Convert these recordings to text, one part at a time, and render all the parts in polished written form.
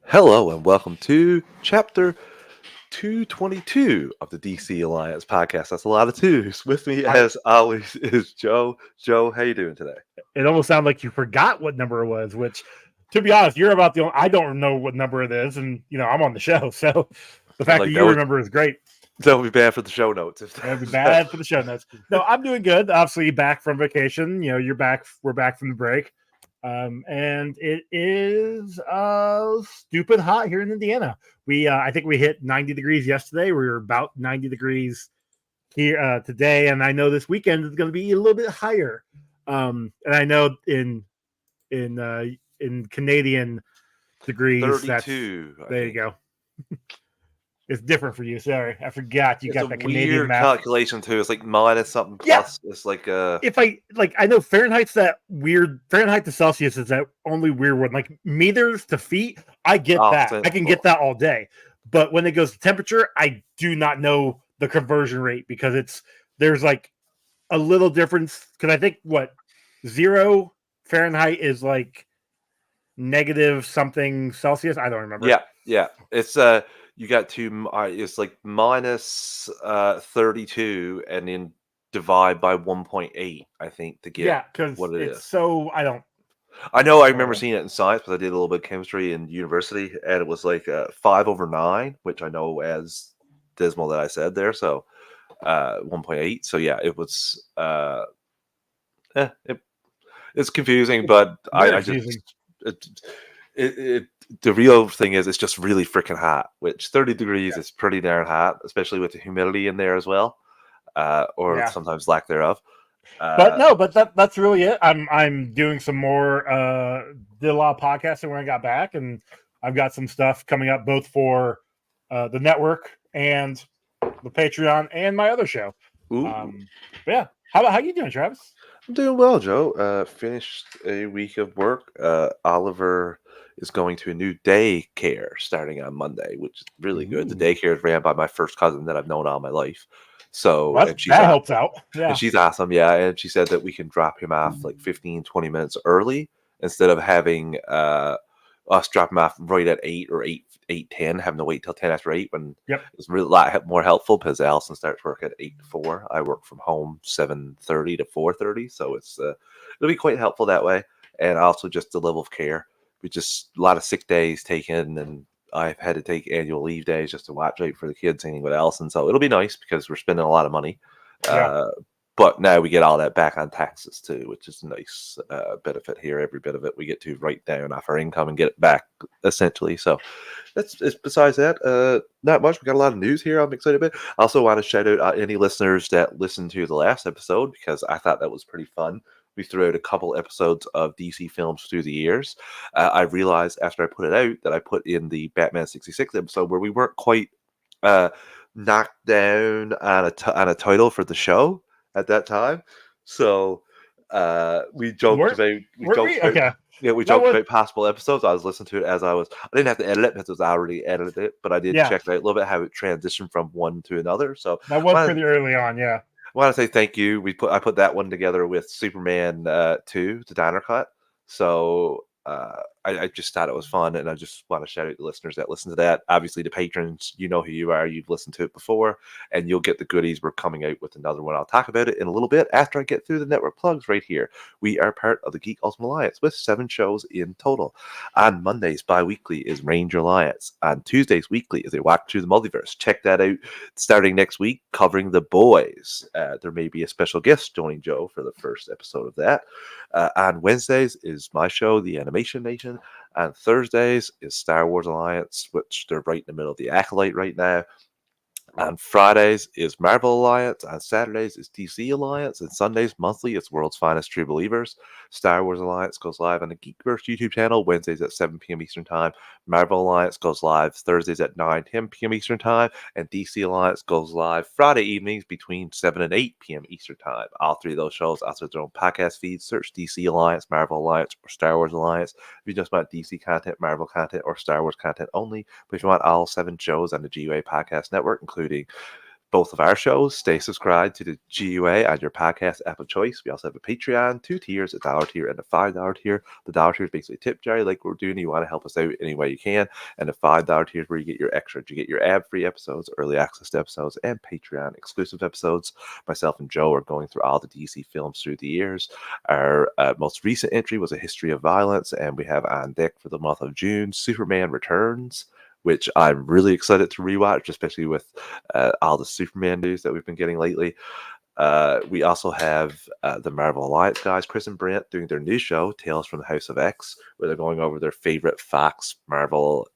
Hello and welcome to chapter 222 of the DC Alliance podcast. That's a lot of twos. With me, I, as always, is Joe. Joe, how you doing today? it almost sounded like you forgot what number it was, which, to be honest, you're about the only, I don't know what number it is, and I'm on the show, so the fact that Like you remember is great. that would be bad for the show notes. That'd be bad for the show notes. No, I'm doing good. Obviously, back from vacation. You're back. We're back from the break, and it is stupid hot here in Indiana. I think we hit 90 degrees yesterday. We were about 90 degrees here today, and I know this weekend is going to be a little bit higher. And I know in Canadian degrees, 32. There you go. It's different for you. Sorry, I forgot you It's got a the Canadian weird math. calculation too. It's like minus something plus. Yeah. It's like if I know Fahrenheit's that weird. Fahrenheit to Celsius is that only weird one. Like meters to feet, I get that. I can get that all day. But when it goes to temperature, I do not know the conversion rate because there's like a little difference. Because I think 0 Fahrenheit is like negative something Celsius. I don't remember. Yeah. It's you got to it's like minus 32 and then divide by 1.8, I think, to get what it is. So I know I remember seeing it in science because I did a little bit of chemistry in university, and it was like 5/9, which I know as dismal that I said there. So 1.8. So yeah, it was it's confusing, but I just the real thing is it's just really freaking hot, which 30 degrees is pretty darn hot, especially with the humidity in there as well, or sometimes lack thereof. But that's really it. I'm doing some more did a lot of podcasting when I got back, and I've got some stuff coming up both for the network and the Patreon and my other show. Yeah. How you doing, Travis? I'm doing well, Joe. Finished a week of work. Oliver is going to a new daycare starting on Monday, which is really good. The daycare is ran by my first cousin that I've known all my life. So that helps out. Yeah. And she's awesome. Yeah. And she said that we can drop him off like 15, 20 minutes early instead of having us drop him off right at 8 or 8:10, having to wait till 10 after 8 when it's really a lot more helpful because Allison starts work at 8 to 4. I work from home 7:30 to 4:30. So it'll be quite helpful that way. And also just the level of care. We just a lot of sick days taken, and I've had to take annual leave days just to watch out for the kids hanging with Allison. So it'll be nice because we're spending a lot of money. But now we get all that back on taxes too, which is a nice benefit here. Every bit of it we get to write down off our income and get it back essentially. So besides that, not much. We got a lot of news here I'm excited about. I also want to shout out any listeners that listened to the last episode because I thought that was pretty fun. We threw out a couple episodes of DC films through the years. I realized after I put it out that I put in the Batman 66 episode where we weren't quite knocked down on a title for the show at that time. So we joked about possible episodes. I was listening to it as I didn't have to edit it because it was already edited it, but I did check out a little bit how it transitioned from one to another. So that was pretty early on, yeah. I want to say thank you. I put that one together with Superman 2, the Diner Cut. So I just thought it was fun, and I just want to shout out the listeners that listen to that. Obviously, the patrons, you know who you are. You've listened to it before, and you'll get the goodies. We're coming out with another one. I'll talk about it in a little bit after I get through the network plugs right here. We are part of the Geek Ultimate Alliance with 7 shows in total. On Mondays, bi-weekly is Ranger Alliance. On Tuesdays, weekly is a walk through the multiverse. Check that out starting next week, covering The Boys. There may be a special guest joining Joe for the first episode of that. On Wednesdays is my show, The Animation Nation. On Thursdays is Star Wars Alliance, which they're right in the middle of the Acolyte right now. On Fridays is Marvel Alliance. On Saturdays is DC Alliance. And Sundays, monthly, it's World's Finest True Believers. Star Wars Alliance goes live on the Geekverse YouTube channel Wednesdays at 7 p.m. Eastern Time. Marvel Alliance goes live Thursdays at 9-10 p.m. Eastern Time. And DC Alliance goes live Friday evenings between 7 and 8 p.m. Eastern Time. All 3 of those shows also have their own podcast feeds. Search DC Alliance, Marvel Alliance, or Star Wars Alliance. If you just want DC content, Marvel content, or Star Wars content only. But if you want all 7 shows on the GUA Podcast Network, including both of our shows, stay subscribed to the GUA on your podcast app of choice. We also have a Patreon, 2 tiers, a $1 tier and a $5 tier. The $1 tier is basically a tip jar like we're doing. You want to help us out any way you can. And the $5 tier is where you get your extras. You get your ad-free episodes, early access to episodes, and Patreon exclusive episodes. Myself and Joe are going through all the DC films through the years. Our most recent entry was A History of Violence, and we have on deck for the month of June, Superman Returns, which I'm really excited to rewatch, especially with all the Superman news that we've been getting lately. We also have the Marvel Alliance guys, Chris and Brent, doing their new show, Tales from the House of X, where they're going over their favorite Fox Marvel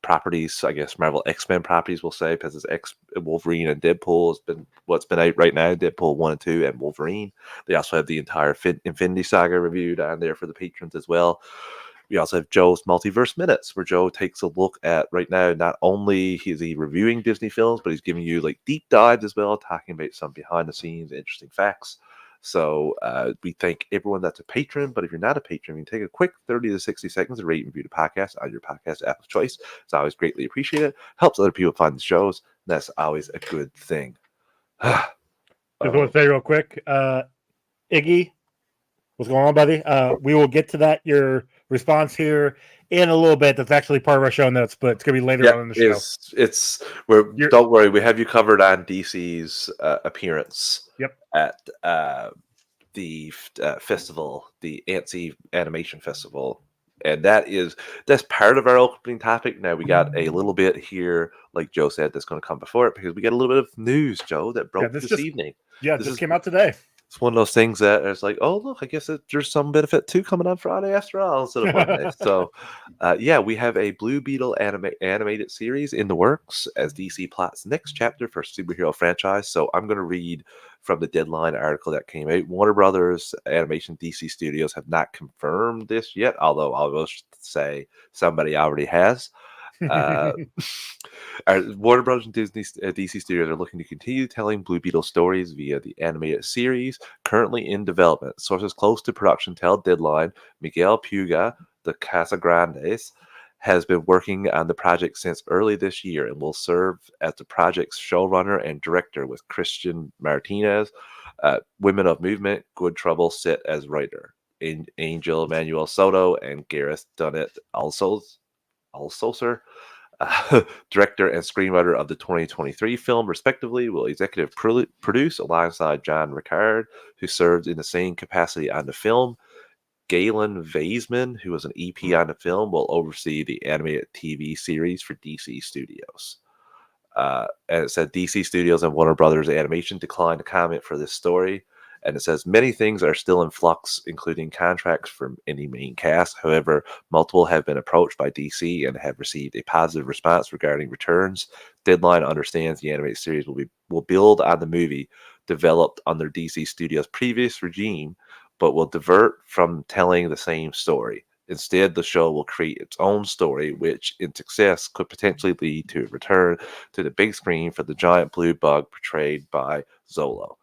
properties, I guess Marvel X-Men properties, we'll say, because it's Wolverine and Deadpool has been what's been out right now, Deadpool 1 and 2 and Wolverine. They also have the entire Infinity Saga reviewed on there for the patrons as well. We also have Joe's Multiverse Minutes, where Joe takes a look at, right now, not only is he reviewing Disney films, but he's giving you like deep dives as well, talking about some behind the scenes interesting facts. So we thank everyone that's a patron, but if you're not a patron, you can take a quick 30 to 60 seconds to rate and review the podcast on your podcast app of choice. It's always greatly appreciated. Helps other people find the shows. And that's always a good thing. Just want to say real quick, Iggy, what's going on, buddy? We will get to that, your response here in a little bit. That's actually part of our show notes, but it's going to be later on in the show. Don't worry, we have you covered on DC's appearance at the festival, the Antsy Animation Festival. And that's part of our opening topic. Now we got a little bit here, like Joe said, that's going to come before it, because we got a little bit of news, Joe, that broke this evening. Yeah, this came out today. It's one of those things that it's like, oh, look, I guess there's some benefit too coming on Friday after all, instead of Monday. So, we have a Blue Beetle animated series in the works as DC plots next chapter for superhero franchise. So I'm going to read from the Deadline article that came out. Warner Brothers Animation DC Studios have not confirmed this yet, although I will say somebody already has. Warner Brothers and DC Studios are looking to continue telling Blue Beetle stories via the animated series currently in development. Sources close to production tell Deadline Miguel Puga, the Casagrandes, has been working on the project since early this year and will serve as the project's showrunner and director, with Christian Martinez, Women of Movement, Good Trouble, sit as writer. Angel Manuel Soto and Gareth Dunnett also, sir, director and screenwriter of the 2023 film, respectively, will executive produce alongside John Rickard, who served in the same capacity on the film. Galen Vaisman, who was an EP on the film, will oversee the animated TV series for DC Studios. And it said DC Studios and Warner Brothers Animation declined to comment for this story. And it says many things are still in flux, including contracts from any main cast. However, multiple have been approached by DC and have received a positive response regarding returns. Deadline understands the animated series will build on the movie developed under DC Studios' previous regime, but will divert from telling the same story. Instead, the show will create its own story, which, in success, could potentially lead to a return to the big screen for the giant blue bug portrayed by Zolo.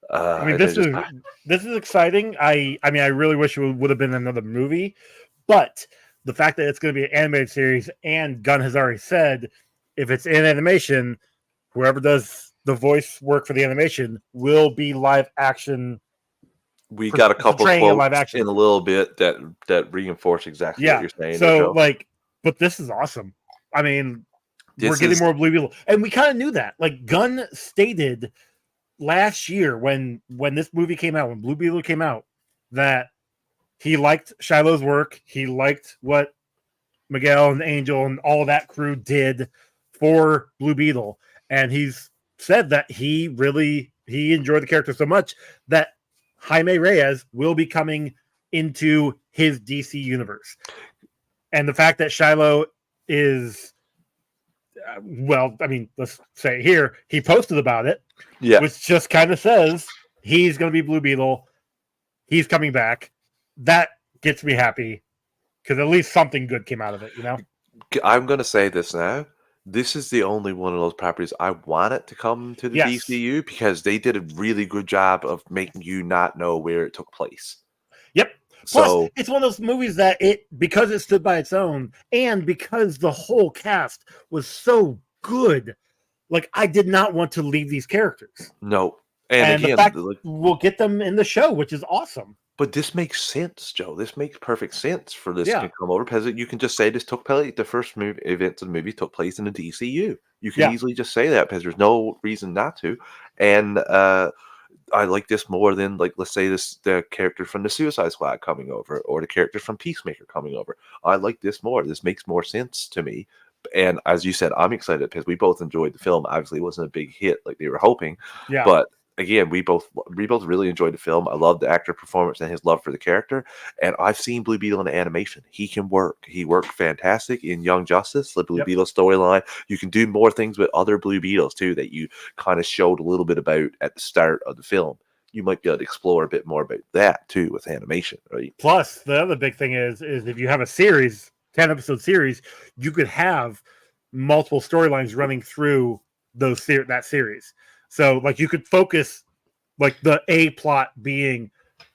This is exciting. I really wish it would have been another movie, but the fact that it's going to be an animated series, and Gunn has already said if it's in animation, whoever does the voice work for the animation will be live action. We got a couple quotes in a little bit that reinforce exactly what you're saying. So, but this is awesome. I mean, we're getting more Blue Beetle, and we kind of knew that. Like, Gunn stated last year when this movie came out, when Blue Beetle came out, that he liked Shiloh's work. He liked what Miguel and Angel and all that crew did for Blue Beetle, and he's said that he enjoyed the character so much that Jaime Reyes will be coming into his DC universe. And the fact that Shiloh is, let's say it here, he posted about it, which just kind of says he's going to be Blue Beetle. He's coming back. That gets me happy, because at least something good came out of it, you know? I'm going to say this now. This is the only one of those properties I want it to come to the DCU, because they did a really good job of making you not know where it took place. Yep. Plus, it's one of those movies that because it stood by its own, and because the whole cast was so good, like I did not want to leave these characters. No. And And the again, fact we'll get them in the show, which is awesome. but this makes sense, Joe. This makes perfect sense for this Yeah. to come over because you can just say this took place. The first events of the movie took place in the DCU. You can Yeah. easily just say that because there's no reason not to. And I like this more than, like, let's say the character from the Suicide Squad coming over or the character from Peacemaker coming over. I like this more. This makes more sense to me. And as you said, I'm excited because we both enjoyed the film. Obviously, it wasn't a big hit like they were hoping, Yeah. but again, we both really enjoyed the film. I love the actor performance and his love for the character. And I've seen Blue Beetle in the animation. He can work. He worked fantastic in Young Justice, the Blue Beetle storyline. You can do more things with other Blue Beetles too that you kind of showed a little bit about at the start of the film. You might be able to explore a bit more about that too with animation, right? Plus, the other big thing is if you have a series, 10-episode series, you could have multiple storylines running through that series. So, like, you could focus, like, the A plot being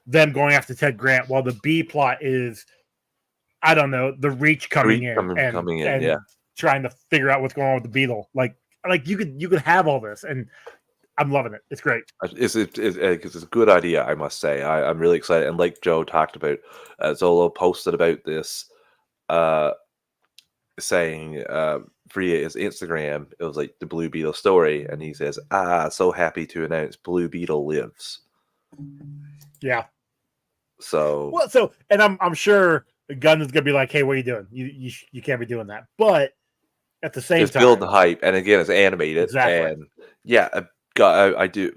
them going after Ted Grant, while the B plot is, I don't know, the Reach coming in and trying to figure out what's going on with the Beetle. Like you could have all this, and I'm loving it. It's great. It's a good idea, I must say. I'm really excited. And like Joe talked about, Zolo posted about this, saying via his Instagram, it was like the Blue Beetle story, and he says, so happy to announce Blue Beetle lives. Yeah. So and I'm sure Gunn is gonna be like, hey, what are you doing? You can't be doing that. But at the same time, build the hype, and again, it's animated. Exactly. And yeah, I do.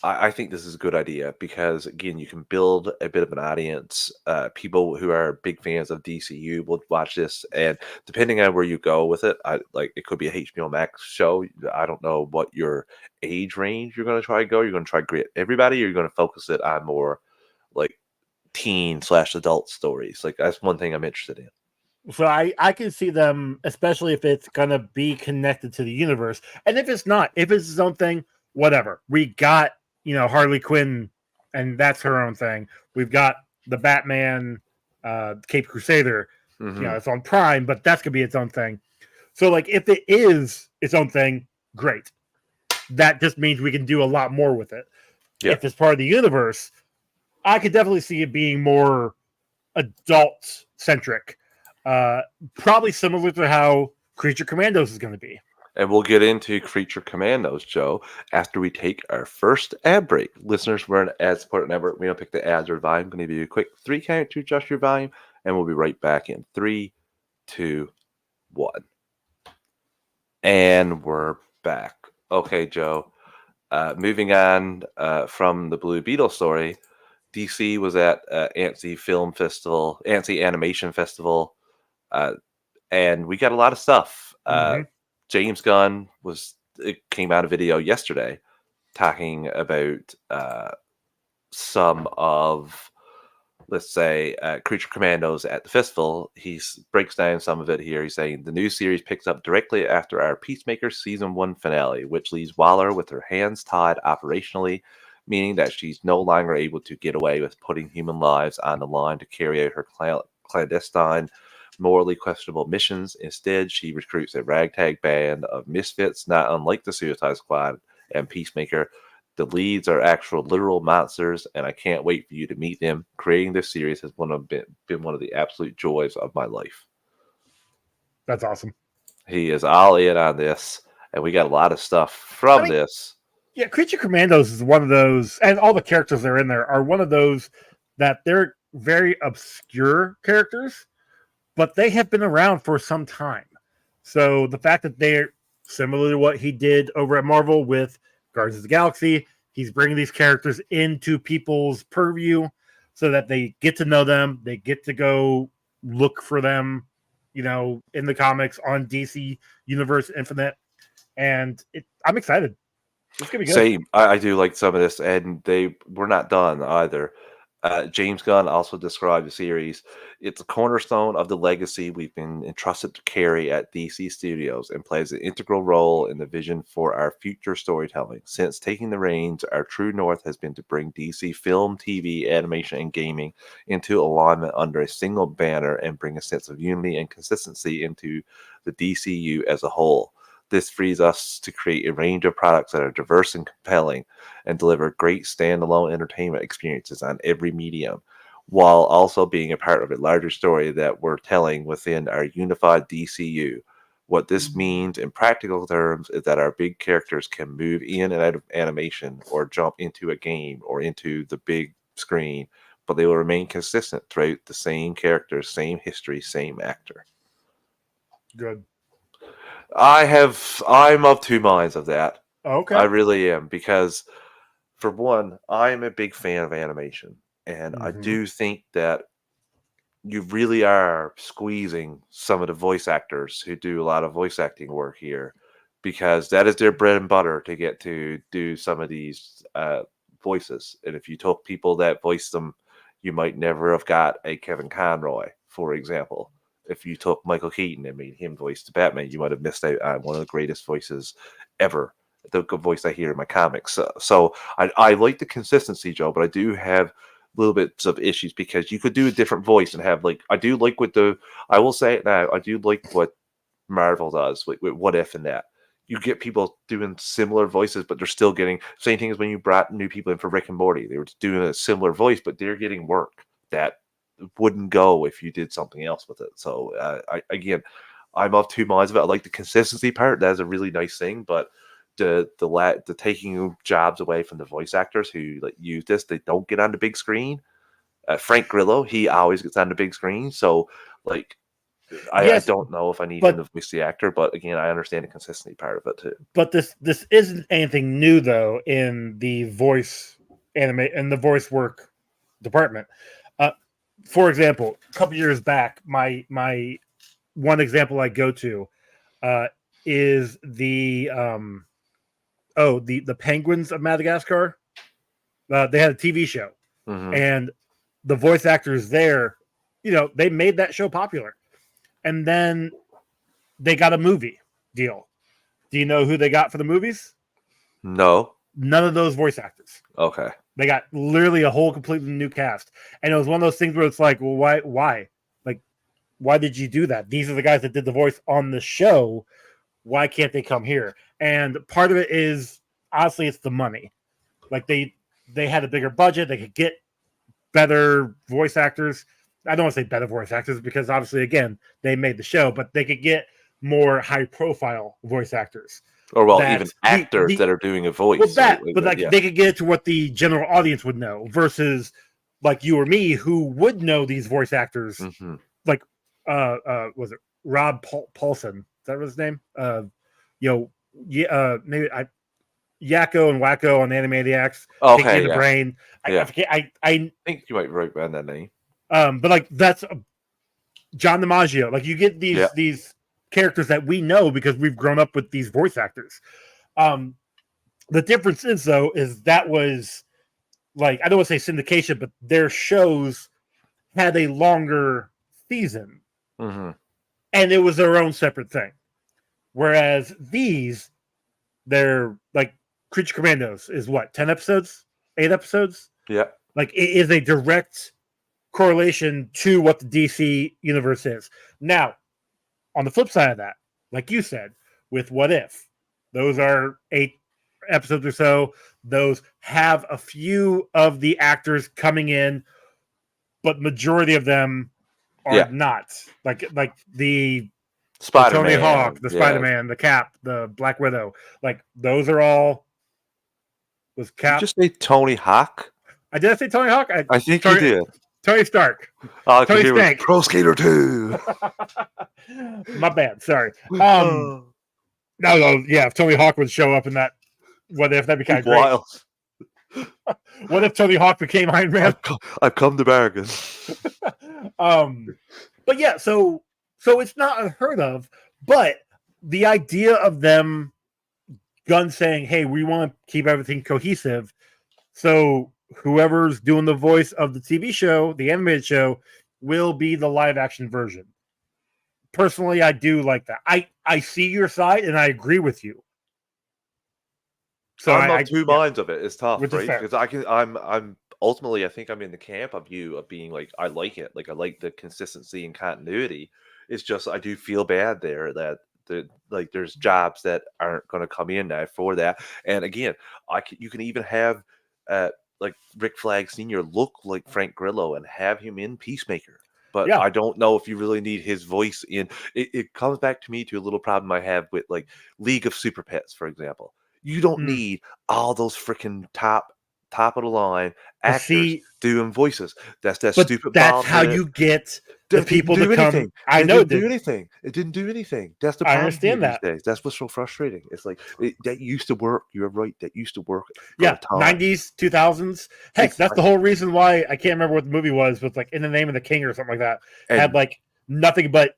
I think this is a good idea because, again, you can build a bit of an audience. People who are big fans of DCU will watch this, and depending on where you go with it, it could be a HBO Max show. I don't know what your age range you're going to try to go. You're going to try to get everybody, or you're going to focus it on more like teen/adult stories. Like, that's one thing I'm interested in. So I can see them, especially if it's going to be connected to the universe. And if it's not, if it's its own thing, whatever. We got, Harley Quinn, and that's her own thing. We've got the Batman, Cape Crusader, it's on Prime, but that's going to be its own thing. So, like, if it is its own thing, great. That just means we can do a lot more with it. Yeah. If it's part of the universe, I could definitely see it being more adult-centric. Probably similar to how Creature Commandos is going to be. And we'll get into Creature Commandos, Joe, after we take our first ad break. Listeners, we're an ad-supported network. We don't pick the ads or volume. I'm going to give you a quick 3 count to adjust your volume, and we'll be right back in 3, 2, 1. And we're back. Okay, Joe. Moving on from the Blue Beetle story, DC was at Annecy Animation Festival, and we got a lot of stuff. James Gunn came out a video yesterday talking about some of, let's say, Creature Commandos at the festival. He breaks down some of it here. He's saying the new series picks up directly after our Peacemaker Season 1 finale, which leaves Waller with her hands tied operationally, meaning that she's no longer able to get away with putting human lives on the line to carry out her clandestine, morally questionable missions. Instead, she recruits a ragtag band of misfits, not unlike the Suicide Squad and Peacemaker. The leads are actual literal monsters, and I can't wait for you to meet them. Creating this series has been one of the absolute joys of my life. That's awesome. He is all in on this, and we got a lot of stuff from this. Yeah, Creature Commandos is one of those, and all the characters that are in there are one of those that they're very obscure characters, but they have been around for some time. So the fact that they're similar to what he did over at Marvel with Guardians of the Galaxy, he's bringing these characters into people's purview so that they get to know them. They get to go look for them, in the comics on DC Universe Infinite. And I'm excited. It's going to be good. Same. I do like some of this, and we're not done either. James Gunn also described the series. It's a cornerstone of the legacy we've been entrusted to carry at DC Studios and plays an integral role in the vision for our future storytelling. Since taking the reins, our true north has been to bring DC film, TV, animation, and gaming into alignment under a single banner and bring a sense of unity and consistency into the DCU as a whole. This frees us to create a range of products that are diverse and compelling and deliver great standalone entertainment experiences on every medium, while also being a part of a larger story that we're telling within our unified DCU. What this means in practical terms is that our big characters can move in and out of animation or jump into a game or into the big screen, but they will remain consistent throughout the same characters, same history, same actor. Good. I'm of two minds of that. Okay. I really am, because for one, I'm a big fan of animation, and I do think that you really are squeezing some of the voice actors who do a lot of voice acting work here, because that is their bread and butter to get to do some of these voices. And if you took people that voice them, you might never have got a Kevin Conroy, for example. If you took Michael Keaton and made him voice the Batman, you might have missed out on one of the greatest voices ever, the good voice I hear in my comics. So I like the consistency, Joe, but I do have little bits of issues, because you could do a different voice and have, like, I do like I will say it now, I do like what Marvel does with What If and that. You get people doing similar voices, but they're still getting same thing as when you brought new people in for Rick and Morty. They were doing a similar voice, but they're getting work that wouldn't go if you did something else with it. So I'm of two minds of it. I like the consistency part. That is a really nice thing, but the taking jobs away from the voice actors who like use this, they don't get on the big screen. Frank Grillo, he always gets on the big screen. So like, I don't know if I need him to voice the actor, but again, I understand the consistency part of it too. But this isn't anything new though in the voice work department. For example, a couple years back, my one example I go to is the Penguins of Madagascar. They had a TV show, and the voice actors there, they made that show popular, and then they got a movie deal. Do you know who they got for the movies? No, none of those voice actors. Okay. They got literally a whole completely new cast. And it was one of those things where it's like, well, why? Like, why did you do that? These are the guys that did the voice on the show. Why can't they come here? And part of it is, honestly, it's the money. Like, they had a bigger budget. They could get better voice actors. I don't want to say better voice actors because, obviously, again, they made the show. But they could get more high-profile voice actors. Or, well, even actors that are doing a voice. Well, they could get it to what the general audience would know versus like you or me who would know these voice actors. Mm-hmm. Like, was it Rob Paulson? Is that his name? Maybe Yakko and Wacko on Animaniacs. Okay, the brain. I think you might write down that name. But like that's John DiMaggio. Like you get these characters that we know because we've grown up with these voice actors. The difference is though is that was like I don't want to say syndication, but their shows had a longer season, and it was their own separate thing. Whereas they're like Creature Commandos is what 10 episodes, 8 episodes. Yeah, like it is a direct correlation to what the DC universe is now. On the flip side of that, like you said, with What If, those are 8 episodes or so. Those have a few of the actors coming in, but majority of them are not. Like the Spider-Man, Tony Hawk, the Spider-Man, the Cap, the Black Widow. Like those are all. Was Cap? Did you just say Tony Hawk? I did say Tony Hawk. I think you did. Tony Stark. Tony Stank. Pro Skater 2. My bad. Sorry. No, if Tony Hawk would show up in that, what if that'd be kind of great. Wild. What if Tony Hawk became Iron Man? I've come to bargain. But yeah, so it's not unheard of, but the idea of them saying, hey, we want to keep everything cohesive, so whoever's doing the voice of the TV show, the animated show, will be the live action version. Personally, I do like that. I see your side and I agree with you. So I'm of two minds of it. It's tough, right? Because I'm ultimately, I think I'm in the camp of you of being like, I like it. Like I like the consistency and continuity. It's just I do feel bad there that There's jobs that aren't going to come in now for that. And again, you can even have like Rick Flag Sr. look like Frank Grillo and have him in Peacemaker. But I don't know if you really need his voice in. It comes back to me to a little problem I have with like League of Super Pets, for example. You don't need all those freaking top of the line actors doing voices. That's that stupid. That's how you get the people to come. Anything. I know it didn't do anything. It didn't do anything. That's the problem. I understand that. These days. That's what's so frustrating. It's like that used to work. You're right. That used to work. Yeah, 90s, 2000s. Heck, that's the whole reason why I can't remember what the movie was, but like In the Name of the King or something like that. Had like nothing but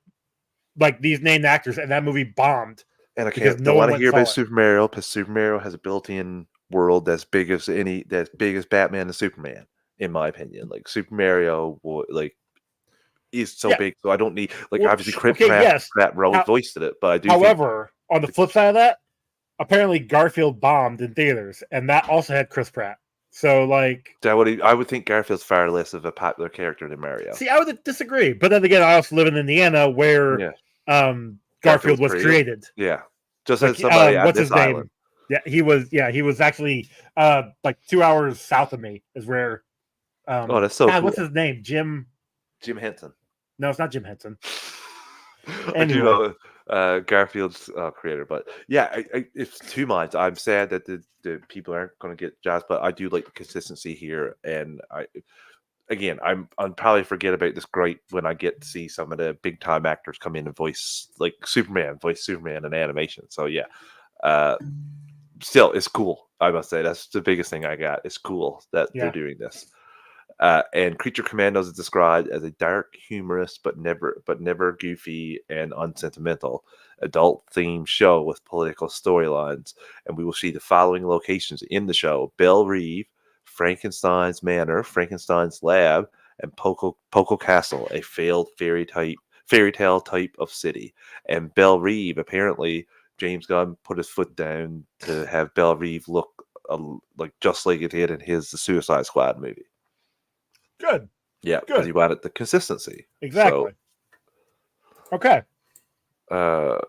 like these named actors, and that movie bombed. And I don't want to hear about Super Mario because Super Mario has a built-in world that's big as Batman and Superman, in my opinion. Like Super Mario is so big, so I don't need obviously Pratt voiced it, but I do. However, on the flip side of that, apparently Garfield bombed in theaters, and that also had Chris Pratt. So like, I would think Garfield's far less of a popular character than Mario. See, I would disagree, but then again, I also live in Indiana where Garfield was created. Yeah, just as somebody at this island. Yeah, he was actually like 2 hours south of me is where. That's so cool. What's his name? Jim Henson. No, it's not Jim Henson. I do know Garfield's creator, but yeah, it's two minds. I'm sad that the people aren't going to get jobs, but I do like the consistency here, and I'm probably forget about this great when I get to see some of the big time actors come in and voice Superman in animation. So yeah, still it's cool. I must say that's the biggest thing I got. It's cool that they're doing this. And Creature Commandos is described as a dark, humorous, but never goofy and unsentimental adult-themed show with political storylines. And we will see the following locations in the show: Belle Reve, Frankenstein's Manor, Frankenstein's Lab, and Poco Castle, a failed fairy tale type of city. And Belle Reve, apparently, James Gunn put his foot down to have Belle Reve look just like it did in the Suicide Squad movie. Good. Yeah, because he wanted the consistency. Exactly. So, okay. But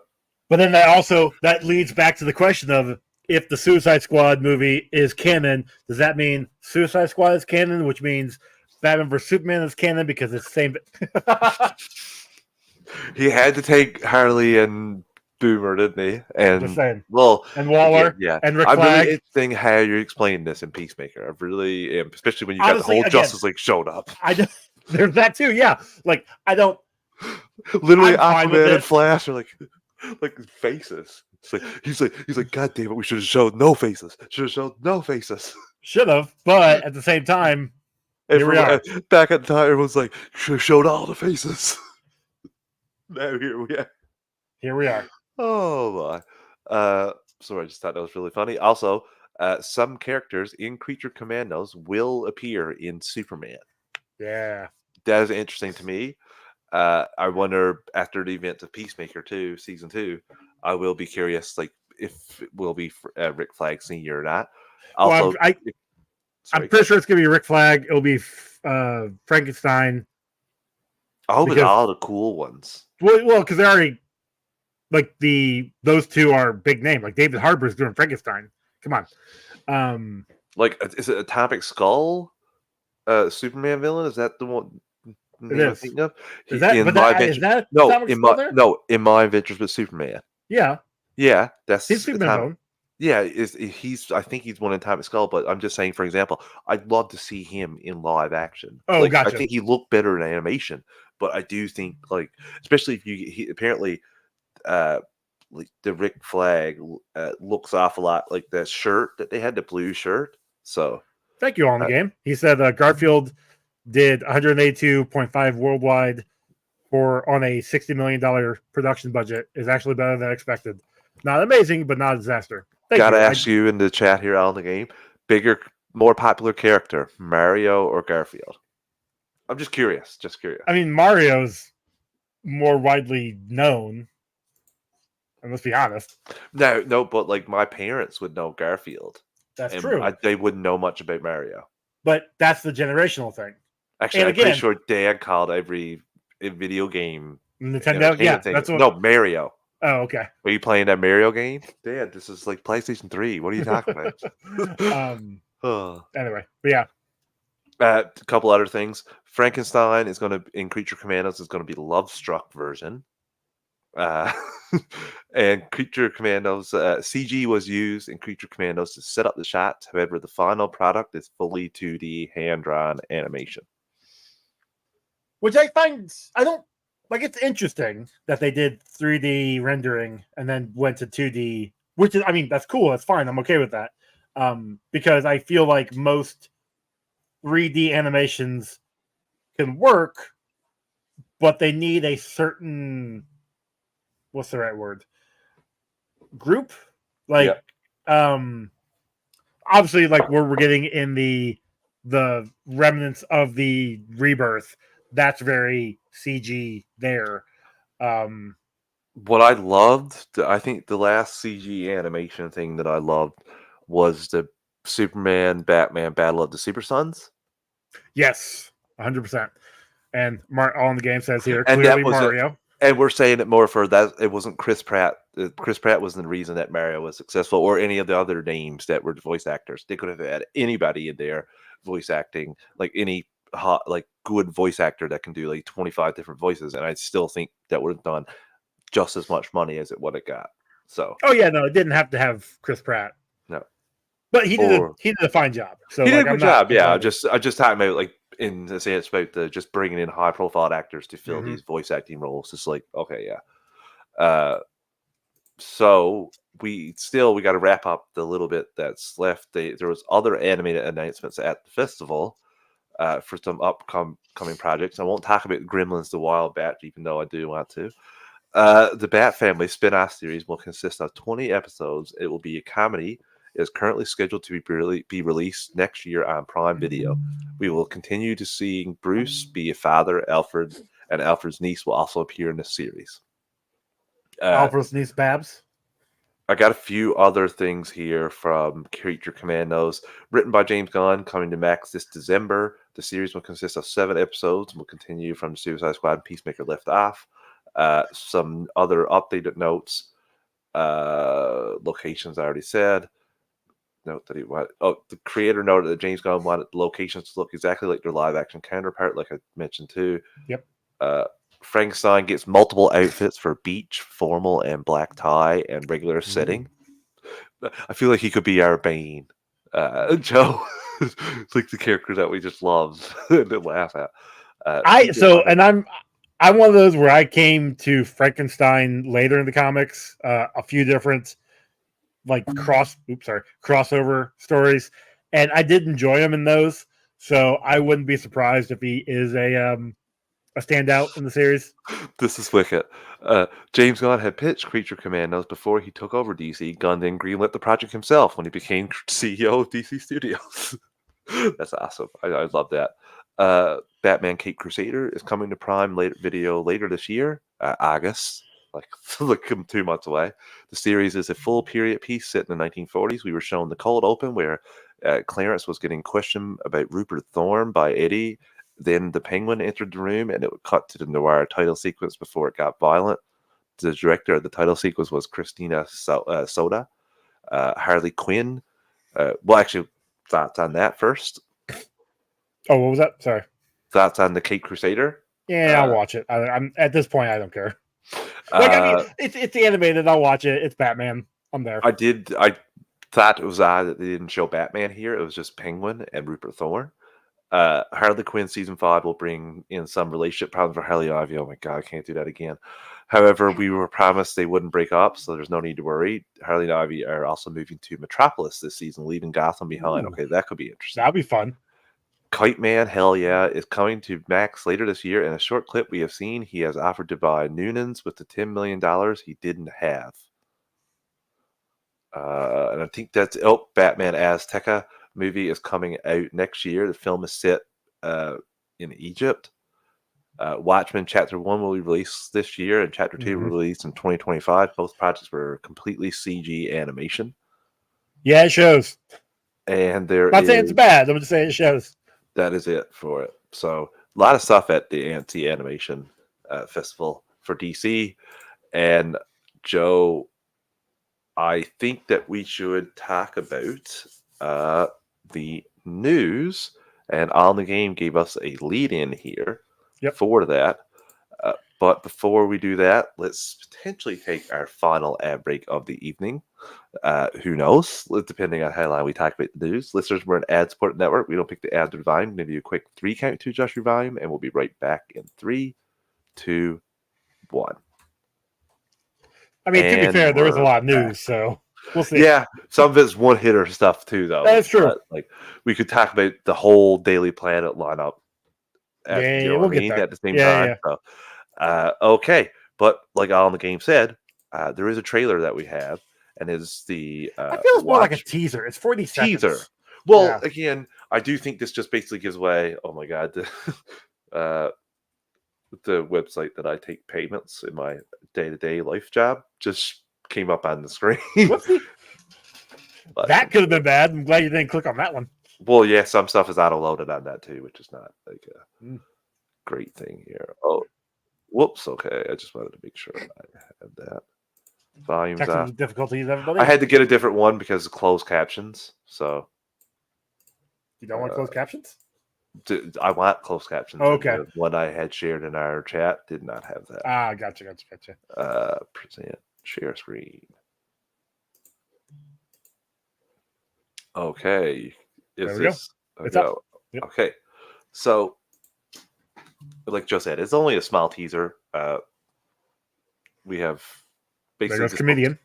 then that leads back to the question of if the Suicide Squad movie is canon, does that mean Suicide Squad is canon, which means Batman vs Superman is canon because it's the same? He had to take Harley and Boomer, didn't he? And and Waller, and Rick Flag. I'm really interested how you explain this in Peacemaker. I really am, especially when you got the whole Justice League showed up. There's that too. Yeah, like I don't. Literally, Aquaman and Flash are like faces. It's he's like, God damn it, we should have showed no faces. Should have, but at the same time, here we are. Back at the time, everyone's like, should have showed all the faces. Now here we are. Oh my. Sorry, I just thought that was really funny. Also, some characters in Creature Commandos will appear in Superman. Yeah. That is interesting to me. I wonder after the events of Peacemaker 2, Season 2, I will be curious if it will be Rick Flag Sr. or not. Also, I'm pretty sure it's going to be Rick Flag. It'll be Frankenstein. I hope it's all the cool ones. Well, because they're already those two are big name. Like David Harbour's doing Frankenstein. Come on. Is it Atomic Skull? Superman villain? Is that the one? It is. Is that in My Adventures with Superman. Yeah. Yeah, that's his Superman. Yeah, I think he's one in Atomic Skull, but I'm just saying, for example, I'd love to see him in live action. Oh, gotcha. I think he looked better in animation, but I do think especially if he apparently the Rick Flag looks off a lot like that shirt that they had, the blue shirt. So thank you, On the Game. He said Garfield did 182.5 worldwide on a $60 million production budget. Is actually better than expected. Not amazing, but not a disaster. Gotta ask you in the chat here on the game, bigger, more popular character, Mario or Garfield? I'm just curious. I mean, Mario's more widely known. And let's be honest. No, but my parents would know Garfield. That's true. They wouldn't know much about Mario. But that's the generational thing. Actually, I'm pretty sure Dad called every video game. Nintendo, yeah. Mario. Oh, okay. Are you playing that Mario game? Dad, this is like PlayStation 3. What are you talking about? Oh. Anyway, but yeah. A couple other things. Frankenstein is going to, in Creature Commandos, is going to be the Love Struck version. Uh, and Creature Commandos, CG was used in Creature Commandos to set up the shots. However, the final product is fully 2D hand-drawn animation. Which I find, I don't, like, it's interesting that they did 3D rendering and then went to 2D, which is, I mean, that's cool. That's fine. I'm okay with that. Because I feel like most 3D animations can work, but they need a certain, what's the right word? Group? Like, obviously, like where we're getting in the remnants of the Rebirth, that's very CG there. What I loved, I think the last CG animation thing that I loved was the Superman Batman Battle of the Super Sons. Yes, 100%. And all in the game says here, And clearly Mario. And we're saying it more for that. It wasn't Chris Pratt. Chris Pratt wasn't the reason that Mario was successful, or any of the other names that were voice actors. They could have had anybody in there voice acting, like any hot, like good voice actor that can do like 25 different voices, and I still think that would have done just as much money as it would have got. So, oh yeah, no, it didn't have to have Chris Pratt. No, but he did a fine job. So he did a good job. Yeah, I just talking about like in the sense about the just bringing in high profile actors to fill these voice acting roles. It's like, okay, yeah. So we got to wrap up the little bit that's left. There was other animated announcements at the festival for some upcoming projects. I won't talk about Gremlins: The Wild Bat, even though I do want to. The Bat Family spin-off series will consist of 20 episodes. It will be a comedy. It is currently scheduled to be released next year on Prime Video. We will continue to see Bruce be a father, Alfred, and Alfred's niece will also appear in the series. Alfred's niece, Babs. I got a few other things here from Creature Commandos. Written by James Gunn, coming to Max this December. The series will consist of 7 episodes and will continue from Suicide Squad and Peacemaker left off. Some other updated notes. Locations I already said. Note that the creator noted that James Gunn wanted the locations to look exactly like their live action counterpart, like I mentioned too. Yep. Frankenstein gets multiple outfits for beach, formal, and black tie, and regular setting. I feel like he could be our Bane, Joe. It's like the character that we just love and laugh at. I'm one of those where I came to Frankenstein later in the comics, a few different like crossover stories, and I did enjoy him in those. So I wouldn't be surprised if he is a standout in the series. This is wicked. James Gunn had pitched Creature Commandos before he took over DC. Gunn then greenlit the project himself when he became CEO of DC Studios. That's awesome. I love that. Batman Caped Crusader is coming to Prime Video later this year, August. Like 2 months away. The series is a full period piece set in the 1940s. We were shown the cold open where Clarence was getting questioned about Rupert Thorne by Eddie. Then the Penguin entered the room, and it would cut to the noir title sequence before it got violent. The director of the title sequence was Christina Soda. Harley Quinn. Actually, thoughts on that first? Oh, what was that? Sorry. Thoughts on the Caped Crusader? Yeah, I'll watch it. I'm at this point, I don't care. I mean, it's animated. I'll watch it. It's Batman. I'm there. I thought it was odd that they didn't show Batman here. It was just Penguin and Rupert Thorne. Harley Quinn season 5 will bring in some relationship problems for Harley and Ivy. Oh my god, I can't do that again. However, we were promised they wouldn't break up, so there's no need to worry. Harley and Ivy are also moving to Metropolis this season, leaving Gotham behind. Okay, that could be interesting. That'll be fun. Kite Man, hell yeah, is coming to Max later this year. In a short clip we have seen, he has offered to buy Noonan's with the $10 million he didn't have. And I think that's Batman Azteca movie is coming out next year. The film is set in Egypt. Watchmen Chapter 1 will be released this year, and Chapter 2 will be released in 2025. Both projects were completely CG animation. Yeah, it shows. And I'm not saying it's bad. I'm just saying it shows. That is it for it. So a lot of stuff at the Anti Animation Festival for DC. And Joe, I think that we should talk about the news, and On the Game gave us a lead in here for that. But before we do that, let's potentially take our final ad break of the evening. Who knows? Depending on how long we talk about the news. Listeners, we're an ad-supported network. We don't pick the ad to volume. We'll give you a quick 3 count to adjust your volume, and we'll be right back in 3, 2, 1. I mean, to be fair, there is a lot of news, so we'll see. Yeah, some of it's one-hitter stuff too, though. That's true. Like we could talk about the whole Daily Planet lineup. We'll get there at the same time. Yeah. So, okay, but like On the Game said, there is a trailer that we have, and is the I feel it's more like a teaser. It's 40 seconds. Teaser. Well, again, I do think this just basically gives away. Oh my god, the website that I take payments in my day-to-day life job just came up on the screen. That could have been bad. I'm glad you didn't click on that one. Well, yeah, some stuff is auto-loaded on that too, which is not like a great thing here. Oh, whoops. Okay, I just wanted to make sure I had that. Volumes off. Difficulties, everybody. I had to get a different one because of closed captions. So you don't want closed captions? I want closed captions. Okay. What I had shared in our chat did not have that. Gotcha. Present share screen. Okay. There we go. It's up. Yep. Okay. So, like Joe said, it's only a small teaser. We have basically Comedian.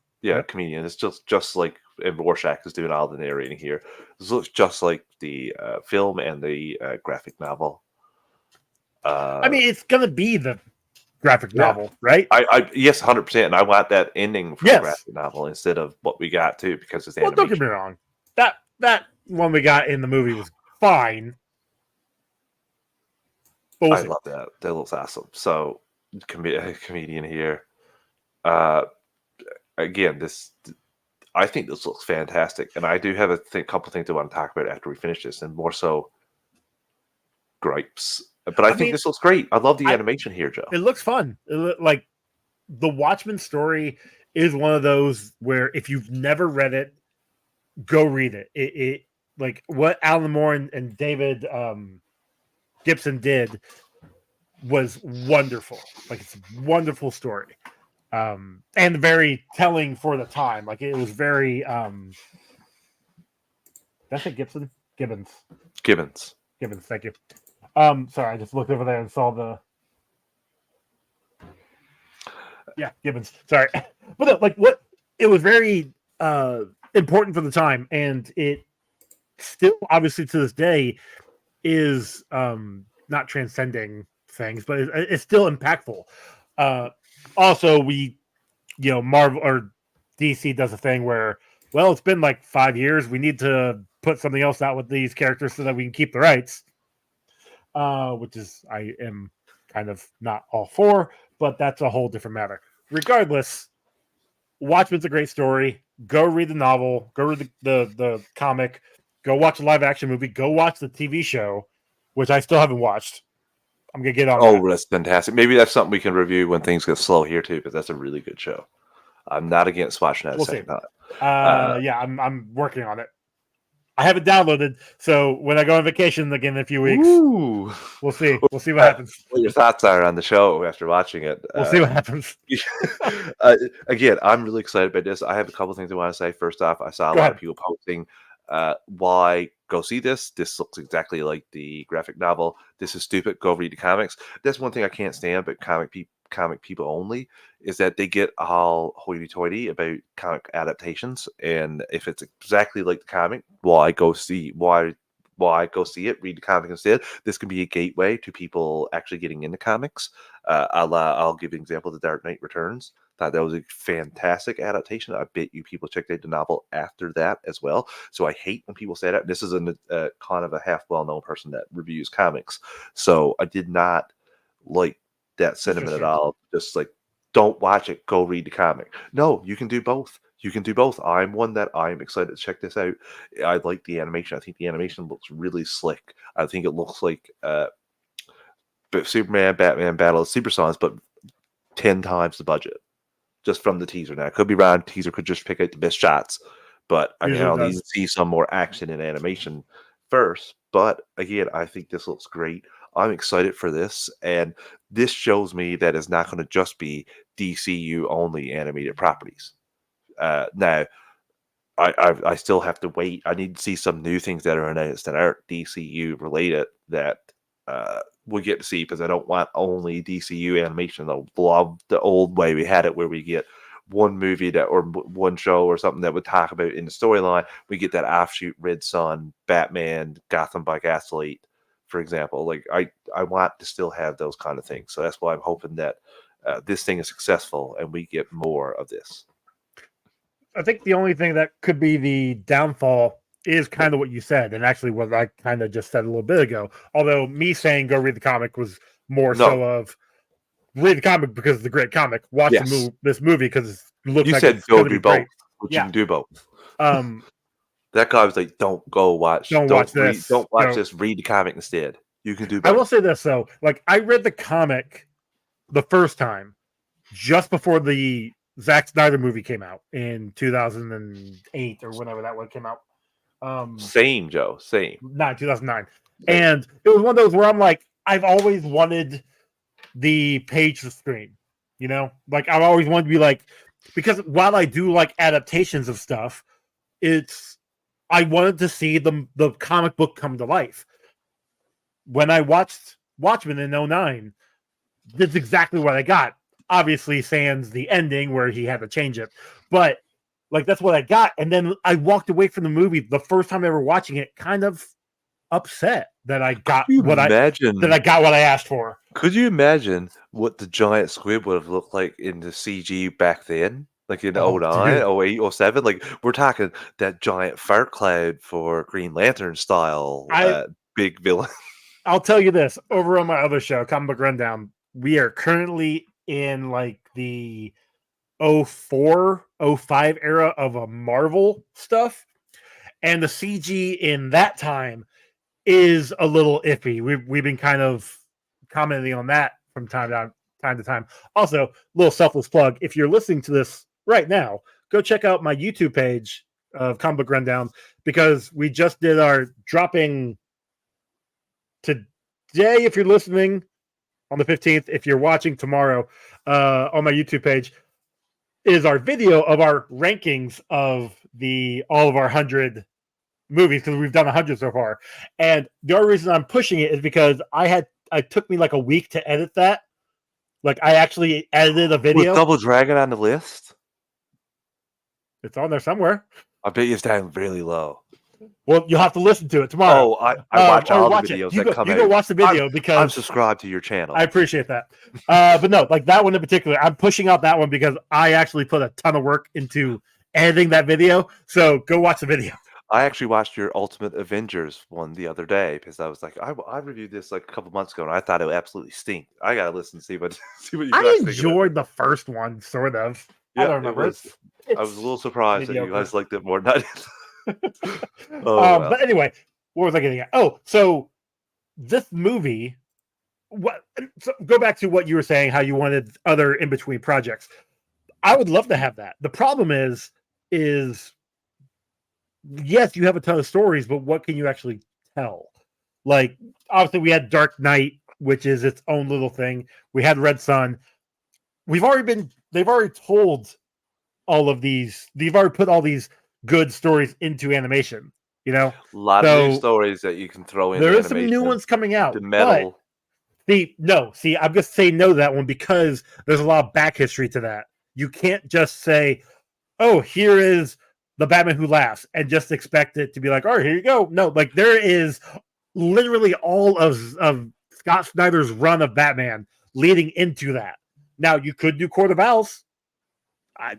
Comedian. It's just like and Rorschach is doing all the narrating here. This looks just like the film and the graphic novel. I mean, it's gonna be the graphic novel, right? I yes, 100%. And I want that ending for the graphic novel instead of what we got too, because it's animation. Don't get me wrong. That one we got in the movie was fine. I love that. That looks awesome. So, comedian here. Again, I think this looks fantastic, and I do have a couple things I want to talk about after we finish this, and more so gripes. But I think this looks great. I love the animation here, Joe. It looks fun. Like the Watchmen story is one of those where if you've never read it, go read it. It like what Alan Moore and David Gibson did was wonderful. Like it's a wonderful story. And very telling for the time. Like it was very that's it, Gibbons. Thank you. Sorry, I just looked over there and saw the Gibbons. Sorry. But no, like what it was very important for the time, and it still obviously to this day is not transcending things, but it's still impactful. Also, Marvel or DC does a thing where, well, it's been like 5 years. We need to put something else out with these characters so that we can keep the rights, which is I am kind of not all for, but that's a whole different matter. Regardless, Watchmen's a great story. Go read the novel. Go read the comic. Go watch a live action movie. Go watch the TV show, which I still haven't watched. I'm gonna get on. Oh, that's fantastic. Maybe that's something we can review when things get slow here too, because that's a really good show. I'm not against watching that. We'll see. I'm working on it. I have it downloaded, so when I go on vacation again in a few weeks, we'll see. We'll see what happens. What your thoughts are on the show after watching it? We'll see what happens. Again, I'm really excited about this. I have a couple of things I want to say. First off, I saw a lot of people posting why go see this. This looks exactly like the graphic novel. This is stupid. Go read the comics. That's one thing I can't stand, but comic people only, is that they get all hoity-toity about comic adaptations, and if it's exactly like the comic, why go see it? Read the comic instead. This can be a gateway to people actually getting into comics. I'll give an example. The Dark Knight Returns. Thought that was a fantastic adaptation. I bet you people checked out the novel after that as well. So I hate when people say that. This is a kind of a half well-known person that reviews comics, so I did not like that sentiment at all. Just like, don't watch it, go read the comic. No, you can do both. I'm one that I'm excited to check this out. I like the animation. I think the animation looks really slick. I think it looks like Superman, Batman Battle of Super Sons, but 10 times the budget. just from the teaser. Now, it could be wrong. Teaser could just pick out the best shots, but I'll need to see some more action and animation first. But again, I think this looks great. I'm excited for this, and this shows me that it's not going to just be DCU only animated properties. Now, I still have to wait. I need to see some new things that are announced that aren't DCU related that we'll get to see, because I don't want only DCU animation. I love the old way we had it, where we get one movie that or one show or something that would talk about in the storyline. We get that offshoot Red Son, Batman, Gotham by Gaslight, for example. Like I want to still have those kind of things. So that's why I'm hoping that this thing is successful and we get more of this. I think the only thing that could be the downfall is kind of what you said, and actually what I kind of just said a little bit ago. Although me saying go read the comic was more so of read the comic because it's a great comic. Watch this movie because it looks like said it's go do both, great. Which you can do both. That guy was like, "Don't go watch. Don't watch this. Don't watch this. Read the comic instead. You can do both." I will say this though, like I read the comic the first time just before the Zack Snyder movie came out in 2008 or whenever that one came out. Same, Joe. Same. 2009. And it was one of those where I'm like, I've always wanted the page to screen, you know? Like, I've always wanted to be like, because while I do like adaptations of stuff, I wanted to see the comic book come to life. When I watched Watchmen in 2009, that's exactly what I got. Obviously, sans the ending where he had to change it. But like that's what I got. And then I walked away from the movie the first time ever watching it, kind of upset that I got what I asked for. Could you imagine what the giant squid would have looked like in the CG back then? Like in 09, 08, 07? Like we're talking that giant fire cloud for Green Lantern style big villain. I'll tell you this, over on my other show, Comic Book Rundown, we are currently in like the 04, 05 era of a Marvel stuff. And the CG in that time is a little iffy. We've been kind of commenting on that from time to time. Also, little selfless plug. If you're listening to this right now, go check out my YouTube page of Comic Book Rundown, because we just did our dropping today. If you're listening on the 15th, if you're watching tomorrow on my YouTube page, is our video of our rankings of all of our 100 movies, because we've done 100 so far. And the only reason I'm pushing it is because it took me like a week to edit that. Like I actually edited a video. With Double Dragon on the list? It's on there somewhere. I bet it's down really low. Well, you'll have to listen to it tomorrow. Oh, I watch all the videos that come out. You go watch the video because I'm subscribed to your channel. I appreciate that. But no, like that one in particular, I'm pushing out that one because I actually put a ton of work into editing that video. So go watch the video. I actually watched your Ultimate Avengers one the other day because I was like, I reviewed this like a couple months ago and I thought it would absolutely stink. I gotta listen to see what you guys I enjoyed the first one, sort of. Yeah, I don't remember. I was a little surprised that you guys liked it more than I did. But anyway, what was I getting at? Oh, so this movie, go back to what you were saying, how you wanted other in-between projects. I would love to have that. The problem is yes, you have a ton of stories, but what can you actually tell? Like, obviously we had Dark Knight, which is its own little thing. We had Red Son. They've already told all of these. They've already put all these good stories into animation, you know. A lot of new stories that you can throw in. There is some new ones coming out. The metal. I'm just saying no to that one because there's a lot of back history to that. You can't just say, "Oh, here is the Batman Who Laughs," and just expect it to be like, "Oh, here you go." No, like there is literally all of Scott Snyder's run of Batman leading into that. Now you could do Court of Owls.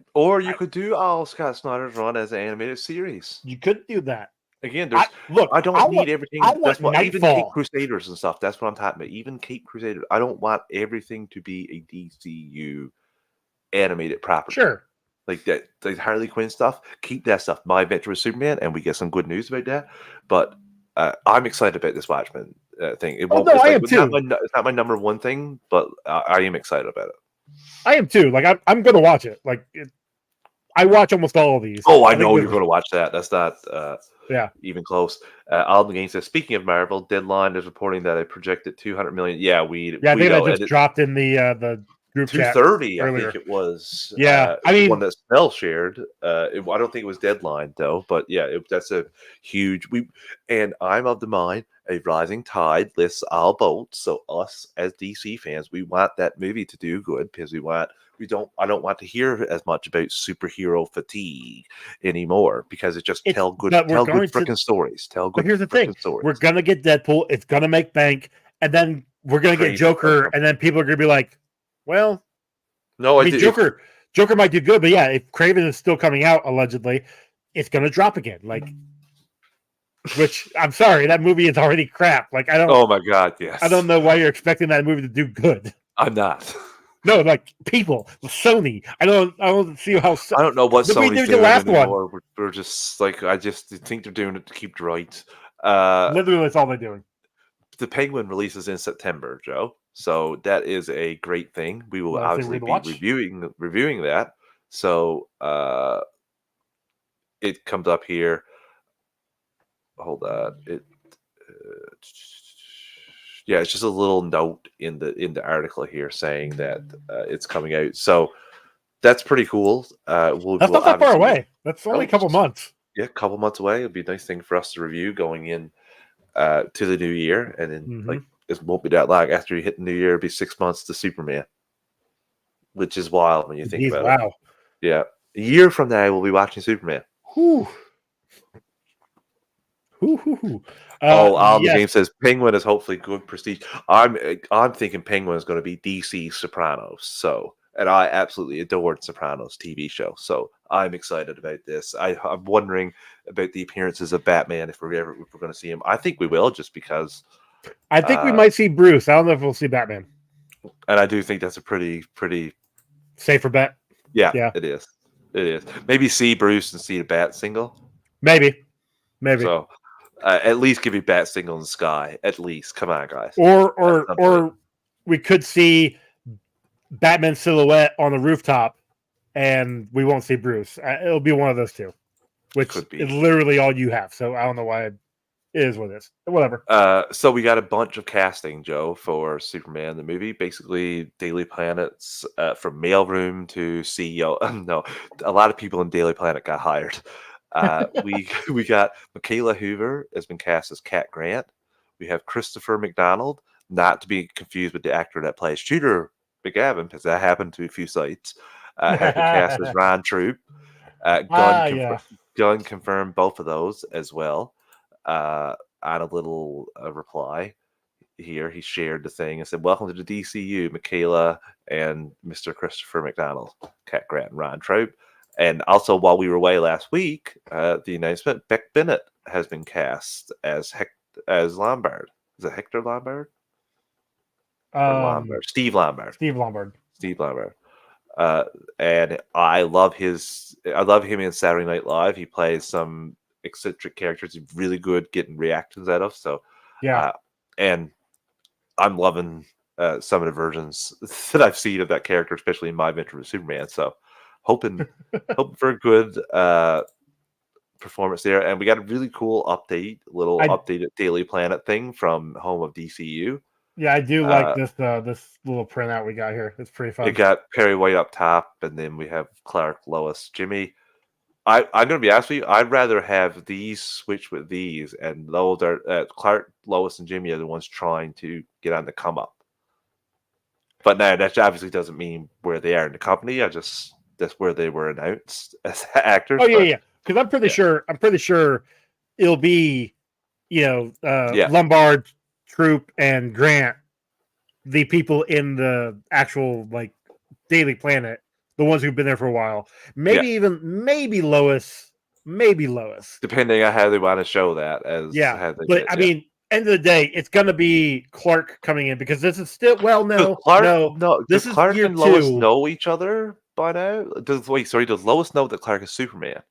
You could do all Scott Snyder's run as an animated series. You could do that. Again, I don't need everything. That's what even Cape Crusaders and stuff. That's what I'm talking about. Even Cape Crusaders, I don't want everything to be a DCU animated property. Sure. Like that, the Harley Quinn stuff. Keep that stuff. My Adventure with Superman, and we get some good news about that. But I'm excited about this Watchmen thing. I am too. It's not my number one thing, but I am excited about it. I am too. Like I'm gonna watch it. I watch almost all of these. Oh, I know you're going to watch that. That's not yeah. even close. Alden Gaines says, speaking of Marvel, Deadline is reporting that a projected 200 million. Yeah, we I think that just dropped in the group chat 230, earlier. I think it was. Yeah, I mean, one that Snell shared. I don't think it was Deadline though, but yeah, that's a huge. And I'm of the mind a rising tide lifts all boats. So us as DC fans, we want that movie to do good because I don't want to hear as much about superhero fatigue anymore because tell good freaking stories. Tell good. But here's the thing: stories. We're gonna get Deadpool. It's gonna make bank, and then we're gonna get Joker, and then people are gonna be like, "Well, no, I mean, Joker might do good, but yeah, if Craven is still coming out allegedly, it's gonna drop again." Like, which I'm sorry, that movie is already crap. Like, I don't. Oh my god, yes. I don't know why you're expecting that movie to do good. I'm not. No, like people, Sony. I don't see how. I don't know what Sony's doing last anymore. One. We're just like I just think they're doing it to keep the rights. Literally, that's all they're doing. The Penguin releases in September, Joe. So that is a great thing. We will obviously be reviewing that. So it comes up here. Hold on. Yeah, it's just a little note in the article here saying that it's coming out. So that's pretty cool. That's not that far away. That's only a couple months. Yeah, a couple months away. It'd be a nice thing for us to review going in to the new year, and then like it won't be that long after you hit the new year. It'll be 6 months to Superman, which is wild when you think about it. Yeah, a year from now we'll be watching Superman. Whew. The game says Penguin is hopefully good prestige. I'm thinking Penguin is going to be DC Sopranos. So, and I absolutely adored Sopranos TV show. So I'm excited about this. I'm wondering about the appearances of Batman if we're going to see him. I think we will, just because. I think we might see Bruce. I don't know if we'll see Batman. And I do think that's a pretty safer bet. Yeah, it is. It is. Maybe see Bruce and see the Bat single. Maybe. So. At least give me Bat Signal in the sky. At least, come on, guys. Or we could see Batman silhouette on the rooftop, and we won't see Bruce. It'll be one of those two, which is literally all you have. So I don't know why it is what it is. Whatever. So we got a bunch of casting, Joe, for Superman the movie. Basically, Daily Planet's from mailroom to CEO. No, a lot of people in Daily Planet got hired. We got Michaela Hoover has been cast as Cat Grant. We have Christopher McDonald, not to be confused with the actor that plays Shooter McGavin, because that happened to a few sites. Has been cast as Ron Troop. Gunn confirmed both of those as well. On a little reply here, he shared the thing and said, "Welcome to the DCU, Michaela and Mr. Christopher McDonald, Cat Grant, and Ron Troop." And also, while we were away last week, the announcement: Beck Bennett has been cast as Lombard. Is it Hector Lombard? Lombard? Steve Lombard. Steve Lombard. And I love him in Saturday Night Live. He plays some eccentric characters. He's really good getting reactions out of. So yeah, and I'm loving some of the versions that I've seen of that character, especially in My Adventure with Superman. So. Hoping for a good performance there. And we got a really cool updated Daily Planet thing from Home of DCU. Yeah, I do like this little printout we got here. It's pretty fun. It got Perry White up top, and then we have Clark, Lois, Jimmy. I'm going to be honest with you. I'd rather have these switch with these, and those are Clark, Lois, and Jimmy are the ones trying to get on the come up. But now that obviously doesn't mean where they are in the company. That's where they were announced as actors. Oh yeah. Because I'm pretty sure it'll be, Lombard, Troop, and Grant, the people in the actual Daily Planet, the ones who've been there for a while. Maybe Lois. Depending on how they want to show that I mean, end of the day, it's gonna be Clark coming in because this is still Does Clark and Lois know each other by now? Does Lois know that Clark is Superman?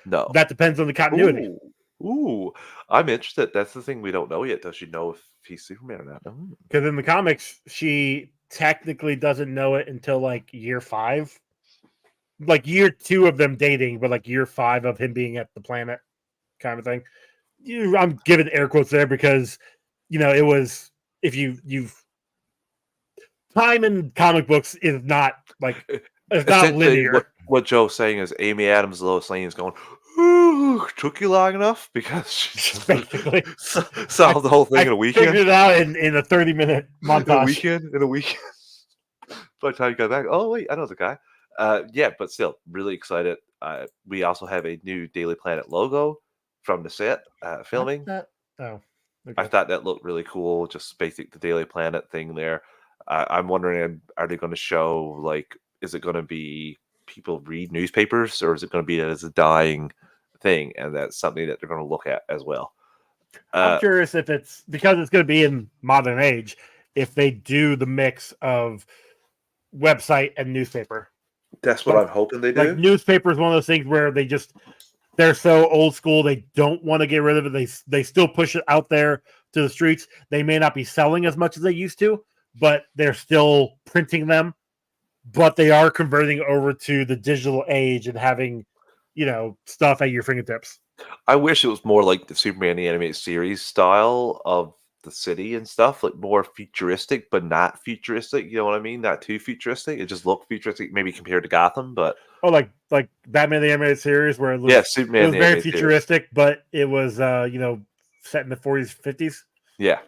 No. That depends on the continuity. Ooh. I'm interested. That's the thing we don't know yet. Does she know if he's Superman or not? Because in the comics, she technically doesn't know it until like year 5. Like year 2 of them dating, but like year 5 of him being at the planet kind of thing. I'm giving air quotes there because, it was, if you've time in comic books is not like, it's not linear. What Joe's saying is Amy Adams, Lois Lane is going, ooh, took you long enough because she basically solved the whole thing in a weekend. Figured it out in a 30-minute montage. In a weekend. By the time you got back, oh wait, I know the guy. Yeah, but still, really excited. We also have a new Daily Planet logo from the set filming. Oh, okay. I thought that looked really cool. Just basic the Daily Planet thing there. I'm wondering, are they going to show like, is it going to be people read newspapers, or is it going to be as a dying thing? And that's something that they're going to look at as well. I'm curious if it's because it's going to be in modern age, if they do the mix of website and newspaper. That's what I'm hoping they do. Like newspaper is one of those things where they're so old school, they don't want to get rid of it. They still push it out there to the streets. They may not be selling as much as they used to, but they're still printing them. But they are converting over to the digital age and having, stuff at your fingertips. I wish it was more like the Superman the Animated Series style of the city and stuff, like more futuristic, but not futuristic. You know what I mean? Not too futuristic. It just looked futuristic, maybe compared to Gotham, but like Batman the Animated Series, where it was, Superman. It was very futuristic, but it was set in the 40s, 50s. Yeah,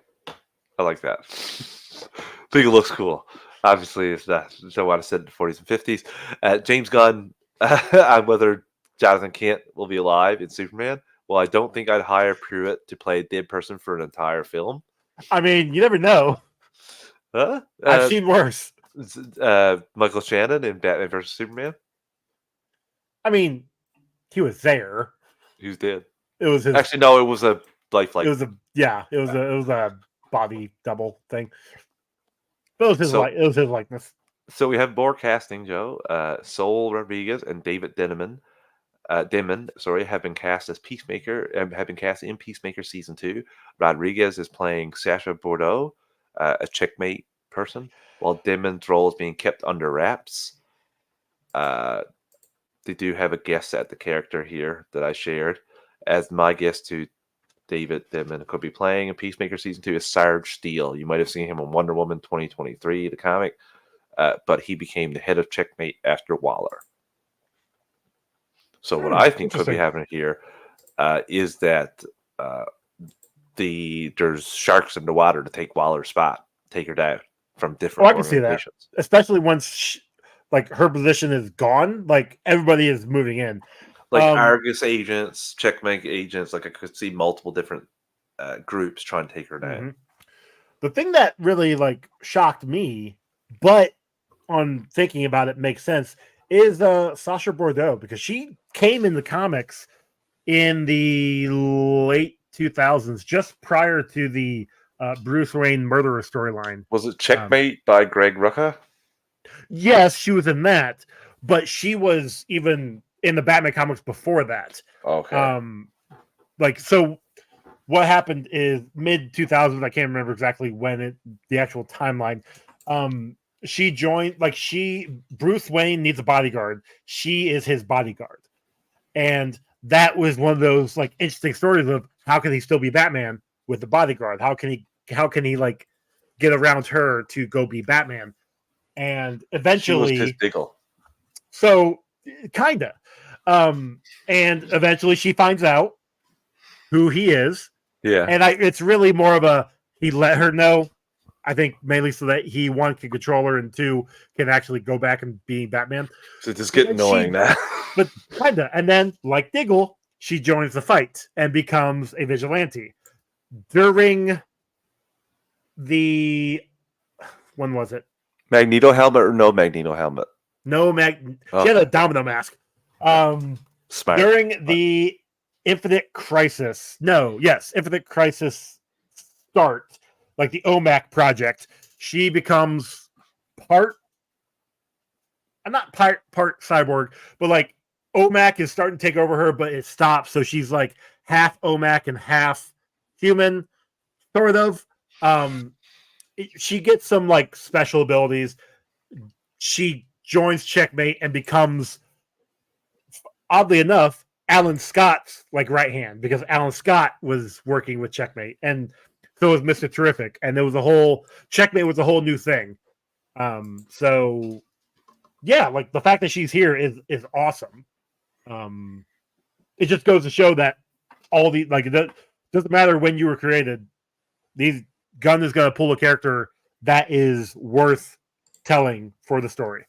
I like that. I think it looks cool. Obviously, it's not so what I said in the 40s and 50s. James Gunn on whether Jonathan Kent will be alive in Superman. Well, I don't think I'd hire Pruitt to play a dead person for an entire film. I mean, you never know. Huh? I've seen worse. Michael Shannon in Batman vs Superman. I mean, he was there. He was dead. It was his. Actually, no, it was a lifelike. It was a body double thing. But it was his likeness. So we have more casting, Joe. Sol Rodriguez and David Denman, have been cast as Peacemaker and have been cast in Peacemaker season 2. Rodriguez is playing Sasha Bordeaux, a checkmate person, while Denman's role is being kept under wraps. They do have a guess at the character here that I shared. As my guess to David Denman could be playing in Peacemaker season 2 is Sarge Steele. You might have seen him in Wonder Woman 2023, the comic, but he became the head of Checkmate after Waller. So what I think could be happening here is that there's sharks in the water to take Waller's spot, take her down from different organizations. I can see that, especially once her position is gone. Like everybody is moving in. Like Argus agents, Checkmate agents, like I could see multiple different groups trying to take her down. Mm-hmm. The thing that really shocked me, but on thinking about it makes sense, is Sasha Bordeaux, because she came in the comics in the late 2000s, just prior to the Bruce Wayne murderer storyline. Was it Checkmate by Greg Rucka? Yes, she was in that, but she was even in the Batman comics before that. Okay. So what happened is mid 2000s. I can't remember exactly when the actual timeline. She joined. Bruce Wayne needs a bodyguard. She is his bodyguard, and that was one of those interesting stories of how can he still be Batman with the bodyguard? How can he get around her to go be Batman? And eventually, she was his Diggle. So kinda. And eventually she finds out who he is. Yeah. And it's really more of he let her know, I think mainly so that he, one, can control her, and two, can actually go back and be Batman. So it's just getting annoying now. But kinda. And then, like Diggle, she joins the fight and becomes a vigilante. During when was it? Magneto helmet or no Magneto helmet? No She had a domino mask. Smart. During the Infinite Crisis start, like the OMAC project, she becomes part cyborg, but OMAC is starting to take over her, but it stops, so she's half OMAC and half human, sort of. she gets some like special abilities. She joins Checkmate and becomes, oddly enough, Alan Scott's like right hand, because Alan Scott was working with Checkmate, and so was Mr. Terrific, and there was a whole Checkmate was a whole new thing. So yeah, like the fact that she's here is awesome. It just goes to show that all the like it doesn't matter when you were created. Gunn is going to pull a character that is worth telling for the story.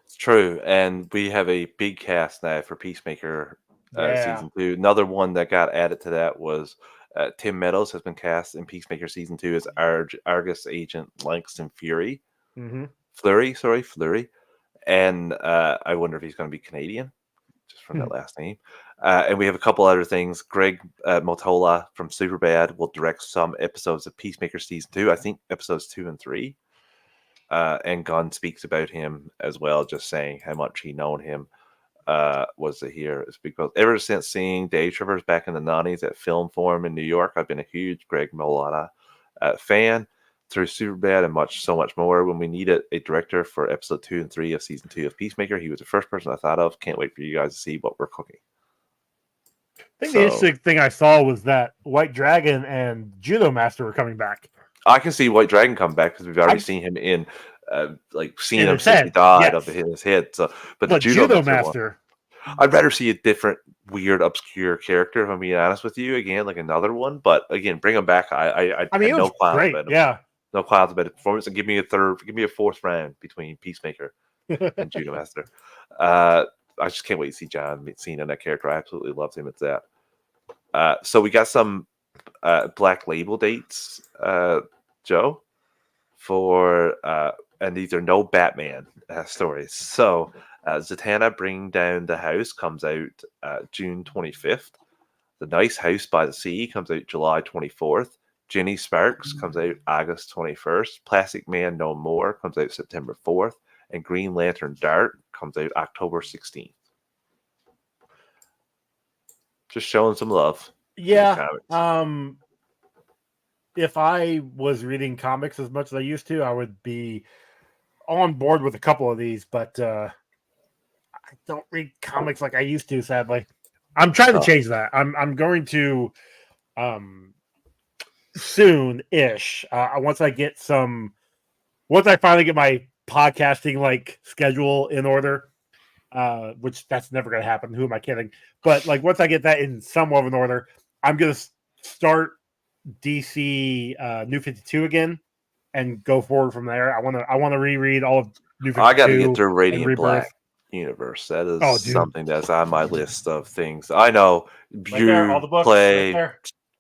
It's true, and we have a big cast now for Peacemaker season 2. Another one that got added to that was Tim Meadows has been cast in Peacemaker season 2 as Argus agent Langston Fury. Mm-hmm. Fleury. And I wonder if he's going to be Canadian, just from that last name. And we have a couple other things. Greg Motola from Superbad will direct some episodes of Peacemaker season 2. I think episodes 2 and 3. And Gunn speaks about him as well, just saying how much he known him. Was to hear is because ever since seeing Day Trippers back in the 90s at Film Forum in New York, I've been a huge Greg Motola fan. Through Superbad and so much more. When we needed a director for episode 2 and 3 of season 2 of Peacemaker, he was the first person I thought of. Can't wait for you guys to see what we're cooking. I think the interesting thing I saw was that White Dragon and Judo Master were coming back. I can see White Dragon come back because we've already seen him in, seen him since he died of his head. So, but the Judo Master I'd rather see a different, weird, obscure character. If I'm being honest with you, again, like another one. But again, bring him back. I mean, no qualms about him. Yeah. No qualms about the performance, and give me a fourth round between Peacemaker and Judo Master. I just can't wait to see John Cena in that character. I absolutely loved him at that. So we got some Black Label dates, Joe, for and these are no Batman stories. So Zatanna Bring Down the House comes out June 25th. The Nice House by the Sea comes out July 24th. Jenny Sparks comes out August 21st. Plastic Man No More comes out September 4th. And Green Lantern Dark comes out October 16th. Just showing some love. Yeah. If I was reading comics as much as I used to, I would be on board with a couple of these, but I don't read comics like I used to, sadly. I'm trying to change that. I'm going to soon-ish. Once I finally get my podcasting schedule in order, which that's never going to happen. Who am I kidding? But once I get that in somewhat of an order, I'm going to start DC New 52 again and go forward from there. I want to reread all of New 52. I got to get through Radiant Black Universe. That is something that's on my list of things. I know all the books, play,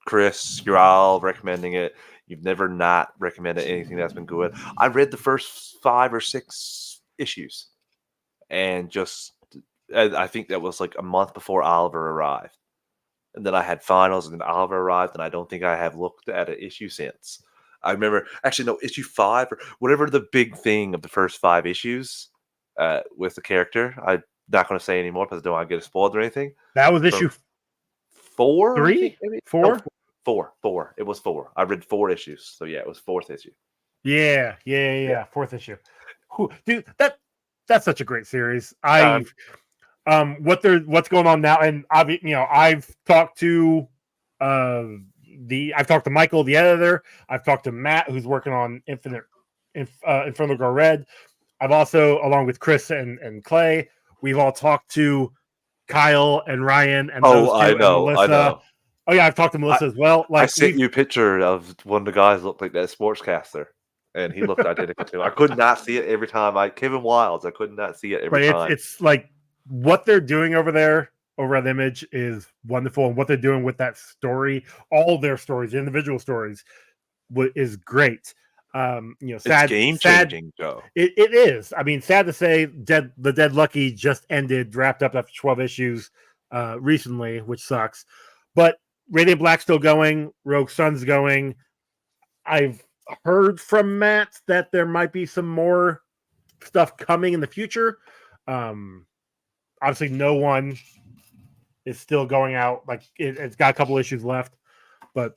Chris, you're all recommending it. You've never not recommended anything that's been good. I read the first 5 or 6 issues, and I think that was a month before Oliver arrived. And then I had finals, and then Oliver arrived, and I don't think I have looked at an issue since. I remember, actually, no, issue 5 or whatever the big thing of the first 5 issues with the character. I'm not going to say anymore because I don't want to get spoiled or anything. That was issue 4? 3? 4? No, 4. It was 4. I read 4 issues. So, yeah, it was 4th issue. Yeah. 4th issue. Dude, that's such a great series. What's going on now, and I've talked to Michael, the editor. I've talked to Matt, who's working on Infernal Girl Red. I've also, along with Chris and Clay, we've all talked to Kyle and Ryan and I know. Oh yeah, I've talked to Melissa as well. I sent you a picture of one of the guys looked like that sportscaster, and he looked identical to him. I could not see it every time. Kevin Wilds, I could not see it every time. It's what they're doing over there over at Image is wonderful, and what they're doing with that story, all their stories, individual stories, is great. Sad, it's game changing, Joe. It is. I mean, sad to say, the Dead Lucky just wrapped up after 12 issues recently, which sucks. But Radiant Black's still going. Rogue Sun's going. I've heard from Matt that there might be some more stuff coming in the future. Obviously, no one is still going out. It's got a couple issues left, but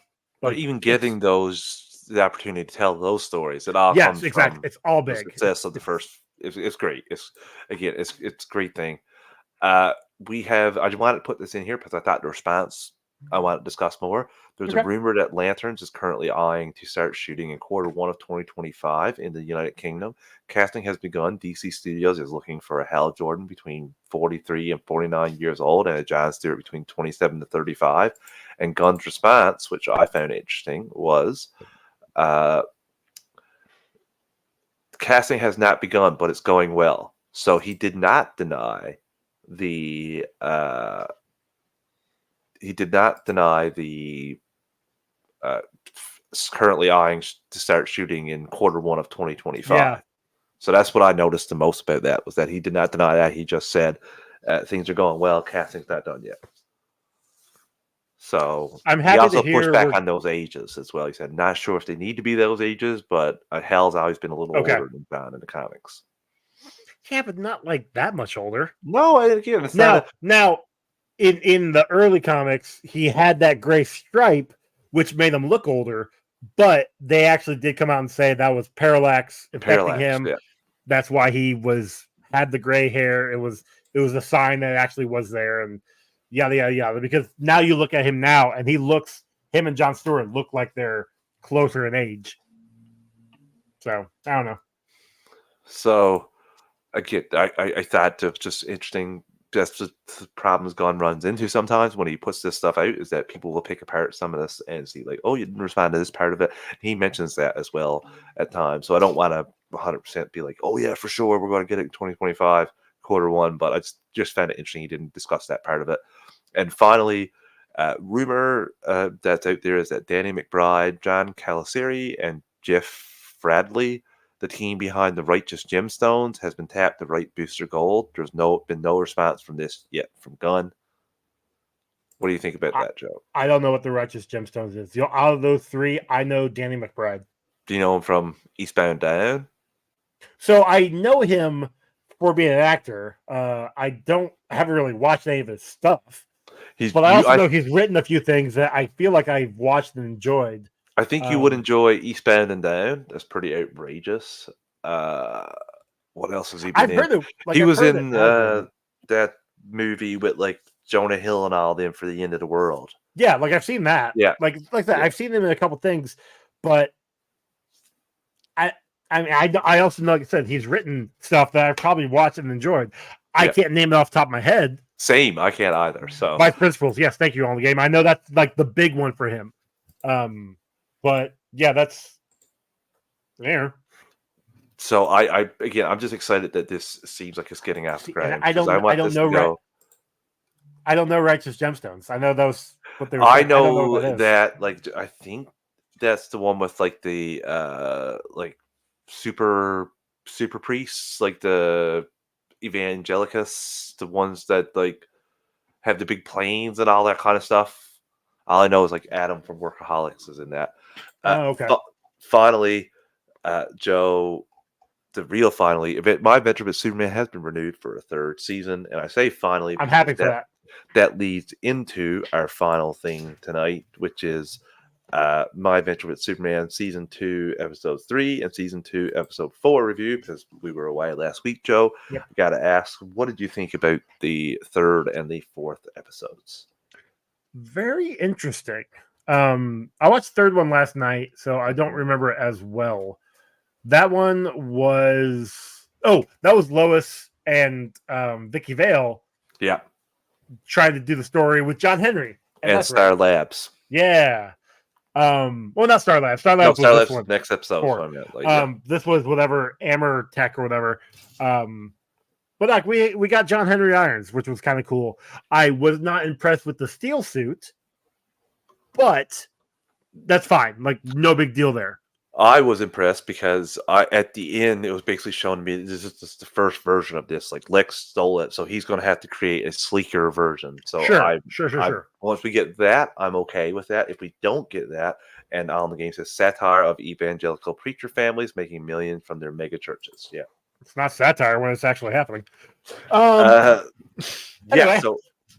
even getting those the opportunity to tell those stories. It all Yes, comes exactly. from It's all the big. success of the first. It's great. It's a great thing. We have. I wanted to put this in here because I thought the response I want to discuss more. There's a Okay. rumor that Lanterns is currently eyeing to start shooting in Q1 of 2025 in the United Kingdom. Casting has begun. DC Studios is looking for a Hal Jordan between 43 and 49 years old and a John Stewart between 27 to 35. And Gunn's response, which I found interesting, was casting has not begun, but it's going well. So he did not deny the currently eyeing to start shooting in Q1 of 2025. Yeah. So that's what I noticed the most about that, was that he did not deny that. He just said things are going well. Casting's not done yet. So I'm he happy to also pushed hear back on those ages as well. He said, not sure if they need to be those ages, but Hal's always been a little older than John in the comics. Yeah, but not like that much older. No, again, it's now, not. Now, in the early comics, he had that gray stripe, which made him look older. But they actually did come out and say that was parallax affecting him. Yeah. That's why he had the gray hair. It was a sign that actually was there, and yada yada yada. Because now you look at him now, and him and John Stewart look like they're closer in age. So I don't know. So again, I thought it was just interesting. That's the problems Gunn runs into sometimes when he puts this stuff out, is that people will pick apart some of this and see like, oh, you didn't respond to this part of it. He mentions that as well at times. So I don't want to 100% be like, oh yeah, for sure we're going to get it in 2025 Q1, but I just found it interesting he didn't discuss that part of it. And finally, rumor that's out there is that Danny McBride, John Calasari, and Jeff Bradley, the team behind the Righteous Gemstones, has been tapped to write Booster Gold. There's been no response from this yet from Gunn. What do you think about that, Joe? I don't know what the Righteous Gemstones is. Out of those three, I know Danny McBride. Do you know him from Eastbound Down? So I know him for being an actor. I haven't really watched any of his stuff. But I also know he's written a few things that I feel like I've watched and enjoyed. I think you would enjoy Eastbound and Down. That's pretty outrageous. What else has he been in? He was in that movie with like Jonah Hill and all them for the End of the World. Yeah, like I've seen that. Yeah, like that. Yeah. I've seen him in a couple things, but I also know, like I said, he's written stuff that I've probably watched and enjoyed. I can't name it off the top of my head. Same, I can't either. So Vice Principals, yes, thank you on the game. I know that's like the big one for him. But yeah, that's there. So I'm just excited that this seems like it's getting off the ground. I don't know Righteous Gemstones. I know those. What they were I know that. Like, I think that's the one with like the like super priests, like the evangelicus, the ones that like have the big planes and all that kind of stuff. All I know is like Adam from Workaholics is in that. Okay. Finally, Joe, the real finally, My Adventure with Superman has been renewed for a third season, and I say finally. I'm happy for that. That leads into our final thing tonight, which is My Adventure with Superman Season 2, Episode 3, and Season 2, Episode 4 review, because we were away last week, Joe. Yep. Got to ask, what did you think about the third and the fourth episodes? Very interesting. I watched the third one last night, so I don't remember it as well. That one was Lois and Vicky Vale. Yeah. Trying to do the story with John Henry and Star Labs. Yeah. Well, not Star Labs. Star Labs was this one. Next episode. This was whatever Amber Tech or whatever. But like we got John Henry Irons, which was kind of cool. I was not impressed with the steel suit, but that's fine. Like no big deal there. I was impressed because at the end it was basically showing me this is just the first version of this. Like Lex stole it, so he's going to have to create a sleeker version. So sure. Once we get that, I'm okay with that. If we don't get that, and on the game says satire of evangelical preacher families making millions from their mega churches. Yeah, it's not satire when it's actually happening. Anyway. Yeah.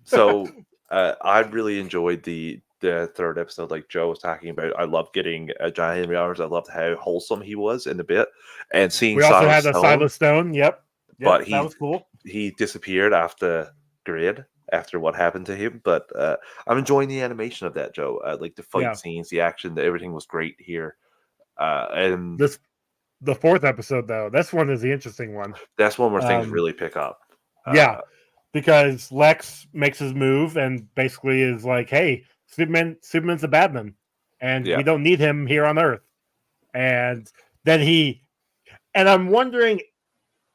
So I really enjoyed the the third episode, like Joe was talking about, I love getting John Henry Arms. I loved how wholesome he was in the bit, and seeing we also Silas had the Silas Stone. Yep, but that was cool. He disappeared after Grid after what happened to him. But I'm enjoying the animation of that, Joe. Like the fight scenes, the action, everything was great here. And the fourth episode, though, that's one is the interesting one. That's one where things really pick up. Because Lex makes his move and basically is like, "Hey, Superman's a badman, and we don't need him here on Earth." And then and I'm wondering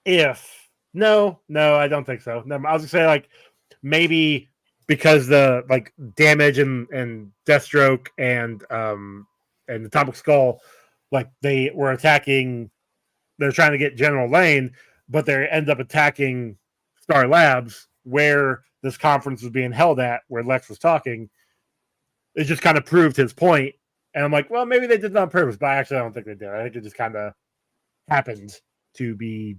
if no, I don't think so. No, I was gonna say like maybe because the like Damage and Deathstroke and Atomic Skull, like they were attacking, they're trying to get General Lane, but they end up attacking Star Labs where this conference was being held at, where Lex was talking. It just kind of proved his point. And I'm like, well, maybe they did it on purpose, but actually I don't think they did. I think it just kind of happened to be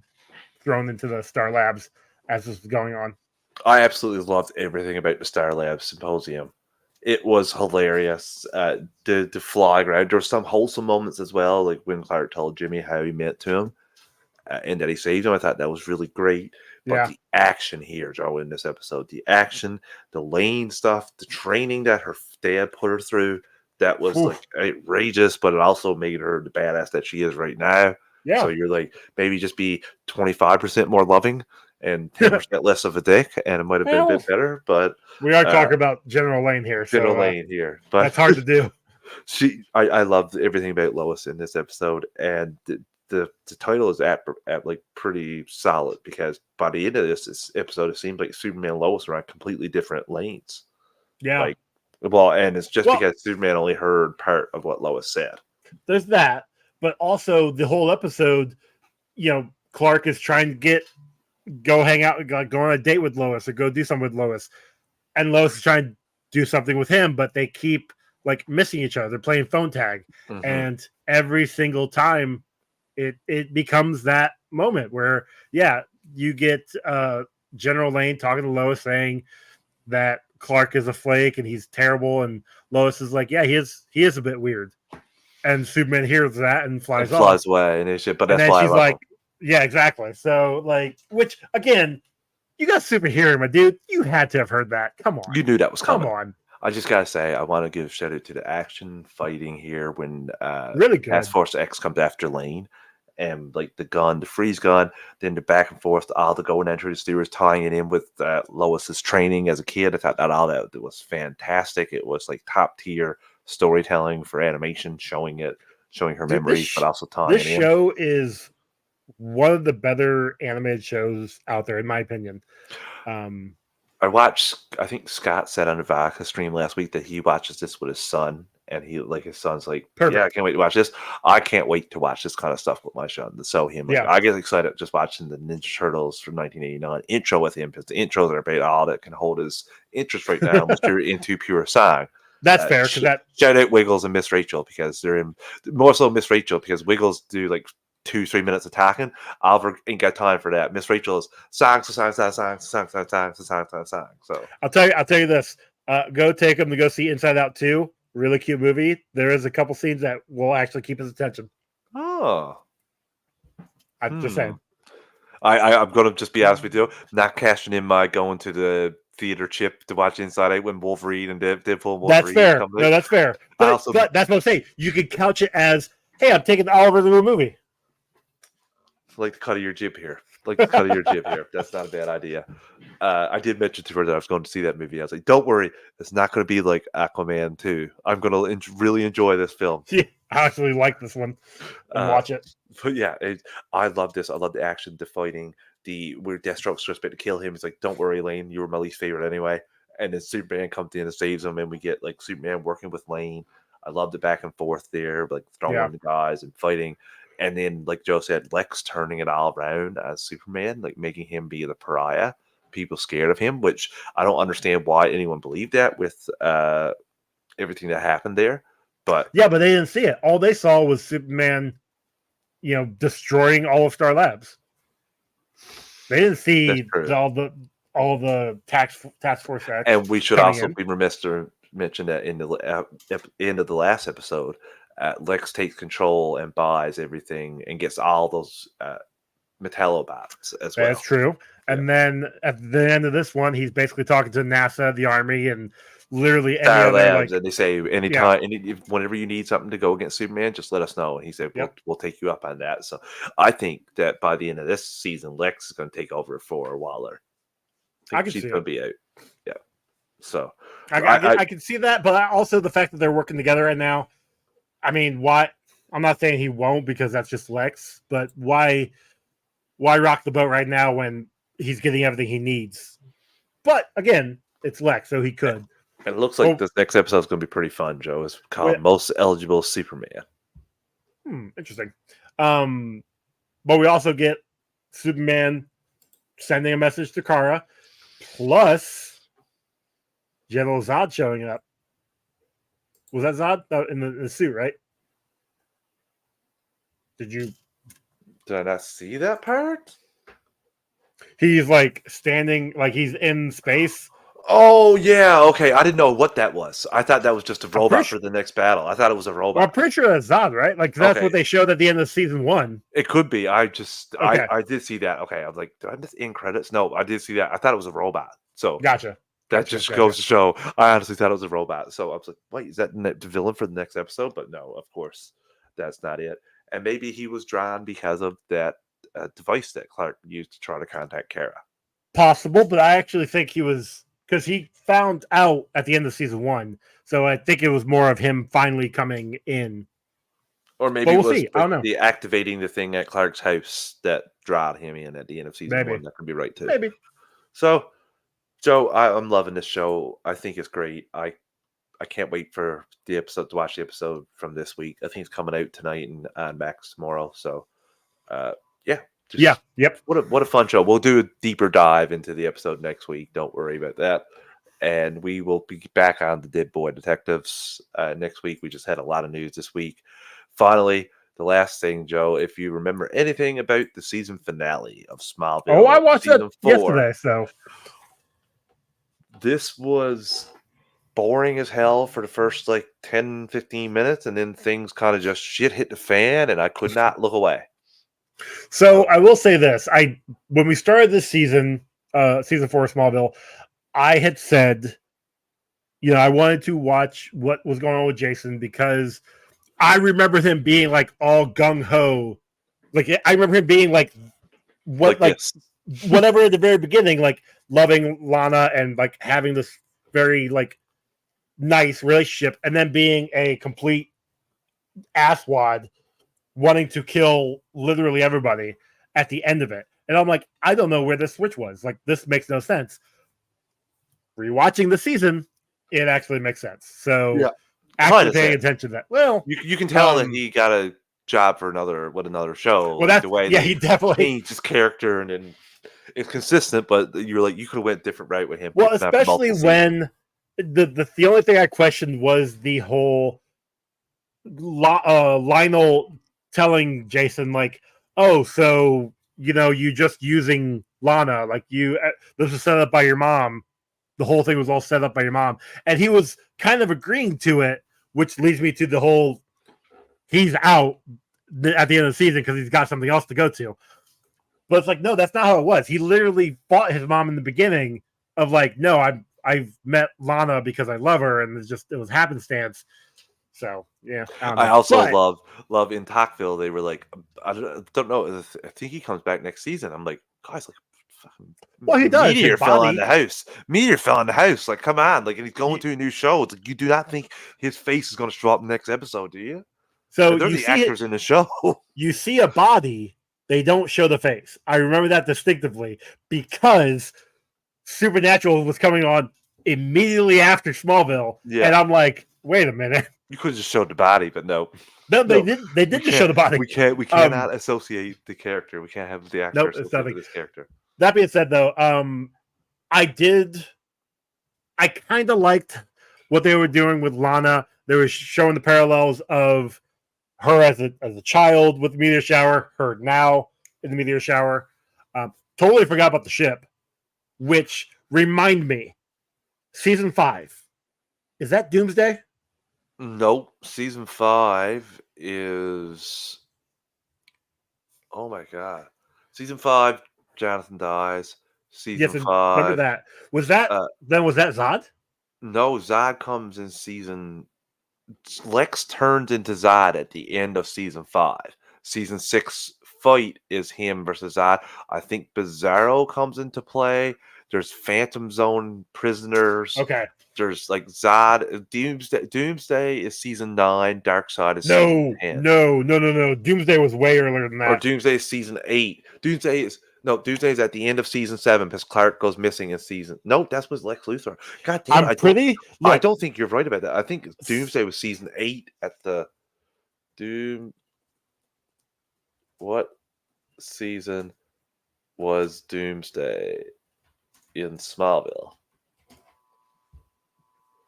thrown into the Star Labs as this was going on. I absolutely loved everything about the Star Labs Symposium. It was hilarious. The fly around. There were some wholesome moments as well, like when Clark told Jimmy how he meant to him and that he saved him. I thought that was really great. But the action here, Joe, in this episode, the action, the Lane stuff, the training that her dad put her through, that was like outrageous, but it also made her the badass that she is right now. Yeah. So you're like, maybe just be 25% more loving and 10% less of a dick, and it might have been a bit better. But we are talking about General Lane here. General Lane here. But that's hard to do. I loved everything about Lois in this episode, and the title is at like pretty solid, because by the end of this episode, it seems like Superman and Lois are on completely different lanes. Yeah. Like, well, and it's just because Superman only heard part of what Lois said. There's that, but also the whole episode, Clark is trying to go hang out, go on a date with Lois or go do something with Lois, and Lois is trying to do something with him, but they keep like missing each other. They're playing phone tag, and every single time it becomes that moment where you get General Lane talking to Lois saying that Clark is a flake and he's terrible, and Lois is like, he is a bit weird, and Superman hears that and flies away, and shit. But that's why she's like, yeah, exactly. So like, which again, you got superhero, my dude. You had to have heard that. Come on, you knew that was coming. Come on. I just gotta say, I want to give a shout out to the action fighting here when really good. Task Force X comes after Lane, and like the freeze gun, then the back and forth, all the going entry, the stewards tying it in with Lois's training as a kid. I thought that was fantastic. It was like top tier storytelling for animation, showing her memories, but also tying it in. This show is one of the better animated shows out there, in my opinion. I think Scott said on the Vodka stream last week that he watches this with his son, and his son's like, perfect. Yeah, I can't wait to watch this. I can't wait to watch this kind of stuff with my son. So I get excited just watching the Ninja Turtles from 1989 intro with him, because the intros are about all that can hold his interest right now, unless you're into pure song. That's fair. Shout out Wiggles and Miss Rachel, because they're in more so Miss Rachel, because Wiggles do like 2-3 minutes of talking. Oliver ain't got time for that. Miss Rachel is song. So I'll tell you this. Go take them to go see Inside Out 2. Really cute movie. There is a couple scenes that will actually keep his attention. Oh, I'm just saying. I'm gonna just be honest with you. Not cashing in my going to the theater chip to watch Inside Out when Wolverine and Deadpool. That's fair. No, that's fair. But that's what I'm saying. You could couch it as, hey, I'm taking Oliver to the movie. Like the cut of your jib here. That's not a bad idea. I did mention to her that I was going to see that movie. I was like, don't worry, it's not going to be like Aquaman 2. I'm going to really enjoy this film. Yeah, I actually like this one and watch it. But yeah, I love this. I love the action, the fighting, where Deathstroke's just about to kill him. He's like, don't worry, Lane, you were my least favorite anyway. And then Superman comes in and saves him, and we get like Superman working with Lane. I love the back and forth there, like throwing the guys and fighting. And then, like Joe said, Lex turning it all around as Superman, like making him be the pariah, people scared of him, which I don't understand why anyone believed that with everything that happened there. But they didn't see it. All they saw was Superman, destroying all of Star Labs. They didn't see all the task force acts. And we should also be remiss to mentioned that in the end of the last episode, Lex takes control and buys everything and gets all those Metallobots as well. That's true. And then at the end of this one, he's basically talking to NASA, the Army, and literally any Star other Labs, and they say anytime, whenever you need something to go against Superman, just let us know. And he said, we'll take you up on that. So I think that by the end of this season, Lex is going to take over for Waller. I think she's going to be out. Yeah. So I can see that, but also the fact that they're working together right now. I mean, why? I'm not saying he won't because that's just Lex, but why rock the boat right now when he's getting everything he needs? But again, it's Lex, so he could. And it looks like this next episode is going to be pretty fun, Joe. It's called Most Eligible Superman. Interesting. But we also get Superman sending a message to Kara, plus General Zod showing up. Was that Zod? No, in the suit, right? Did I not see that part? He's like standing, like he's in space. Oh, yeah. Okay. I didn't know what that was. I thought that was just a robot for the next battle. I thought it was a robot. Well, I'm pretty sure that's Zod, right? Like, that's what they showed at the end of season 1. It could be. I did see that. Okay. I was like, did I miss end credits? No, I did see that. I thought it was a robot. So gotcha. That just goes to show. I honestly thought it was a robot. So I was like, wait, is that the villain for the next episode? But no, of course, that's not it. And maybe he was drawn because of that device that Clark used to try to contact Kara. Possible, but I actually think he was, because he found out at the end of season 1. So I think it was more of him finally coming in. Or maybe it was I don't know. The activating the thing at Clark's house that drawed him in at the end of season 1. That could be right too. Maybe. So, Joe, I'm loving this show. I think it's great. I can't wait for the episode to watch the episode from this week. I think it's coming out tonight and on Max tomorrow. So, Yep. What a fun show. We'll do a deeper dive into the episode next week. Don't worry about that. And we will be back on the Dead Boy Detectives next week. We just had a lot of news this week. Finally, the last thing, Joe, if you remember anything about the season finale of Smallville. Oh, I watched that yesterday. So this was boring as hell for the first 10, 15 minutes. And then things kind of just shit hit the fan and I could not look away. So I will say this: when we started this season 4 of Smallville, I had said, I wanted to watch what was going on with Jason because I remember him being all gung ho, I remember him being whatever at the very beginning, loving Lana and having this very nice relationship, and then being a complete asswad, wanting to kill literally everybody at the end of it. And I'm like, I don't know where this switch was. This makes no sense. Rewatching the season, it actually makes sense. So actually paying attention to that. Well, you can tell that he got a job for another show. Well, that's the way he definitely changed his character, and then it's consistent, but you're you could have went different right with him. Well, especially when the only thing I questioned was the whole Lionel telling Jason oh, so you just using Lana, this was set up by your mom. The whole thing was all set up by your mom, and he was kind of agreeing to it, which leads me to the whole he's out at the end of the season because he's got something else to go to. But it's no, that's not how it was. He literally fought his mom in the beginning of no, I've met Lana because I love her, and it was happenstance. So yeah, I also love in Talkville. They were I don't know. I think he comes back next season. I'm guys, well, he does. Meteor fell on the house. Meteor fell on the house. Come on, and he's going to a new show. It's you do not think his face is going to show up next episode, do you? So they're the actors in the show. You see a body. They don't show the face. I remember that distinctively because Supernatural was coming on immediately after Smallville, and I'm wait a minute. You could have just showed the body, but no. No, they did. They did just show the body. We cannot associate the character. We can't have the actor associate with this character. That being said, though, I kind of liked what they were doing with Lana. They were showing the parallels of her as a child with the meteor shower, her now in the meteor shower. Totally forgot about the ship, which remind me, season 5. Is that Doomsday? Nope. Season 5 is. Oh my god. Season 5, Jonathan dies. Season Yes, remember 5. that. Was that Zod? No, Zod comes in season. Lex turns into Zod at the end of season 5. Season 6 fight is him versus Zod. I think Bizarro comes into play. There's Phantom Zone prisoners. Okay. There's like Zod. Doomsday is season 9. Darkseid is No, season 10. no. Doomsday was way earlier than that. Or Doomsday is season 8. Doomsday is at the end of season 7 because Clark goes missing in season. No, that was Lex Luthor. God damn it! I don't think you're right about that. I think Doomsday was season 8 at the Doom. What season was Doomsday in Smallville?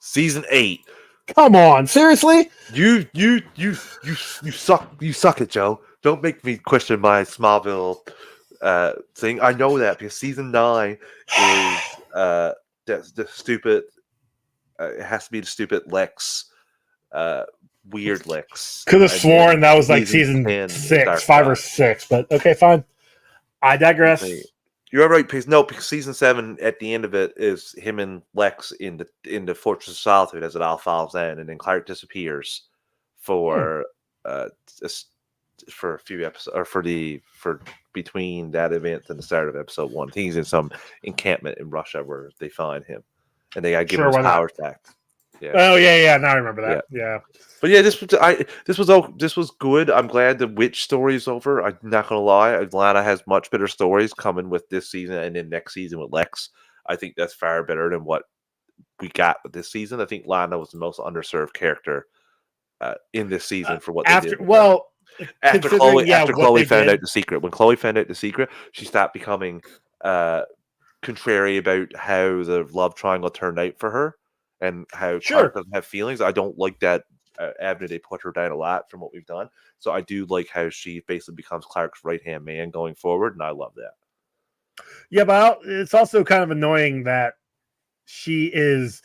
Season 8. Come on, seriously? You suck it, Joe. Don't make me question my Smallville thing. I know that because season 9 is the stupid. It has to be the stupid Lex, weird Lex. Could have sworn that was like season 6, 5 or 6, but okay, fine. I digress. You're right, because season 7 at the end of it is him and Lex in the Fortress of Solitude as it all falls in, and then Clark disappears for a few episodes, or for between that event and the start of episode 1. He's in some encampment in Russia where they find him, and they got given his powers back. Yeah. Oh yeah. Now I remember that. Yeah. But yeah, this was good. I'm glad the witch story is over. I'm not gonna lie, Atlanta has much better stories coming with this season and then next season with Lex. I think that's far better than what we got with this season. I think Lana was the most underserved character in this season for what they did. After Chloe found out the secret. When Chloe found out the secret, she stopped becoming contrary about how the love triangle turned out for her. And how Clark doesn't have feelings. I don't like that avenue. They put her down a lot from what we've done. So I do like how she basically becomes Clark's right-hand man going forward, and I love that. Yeah, but it's also kind of annoying that she is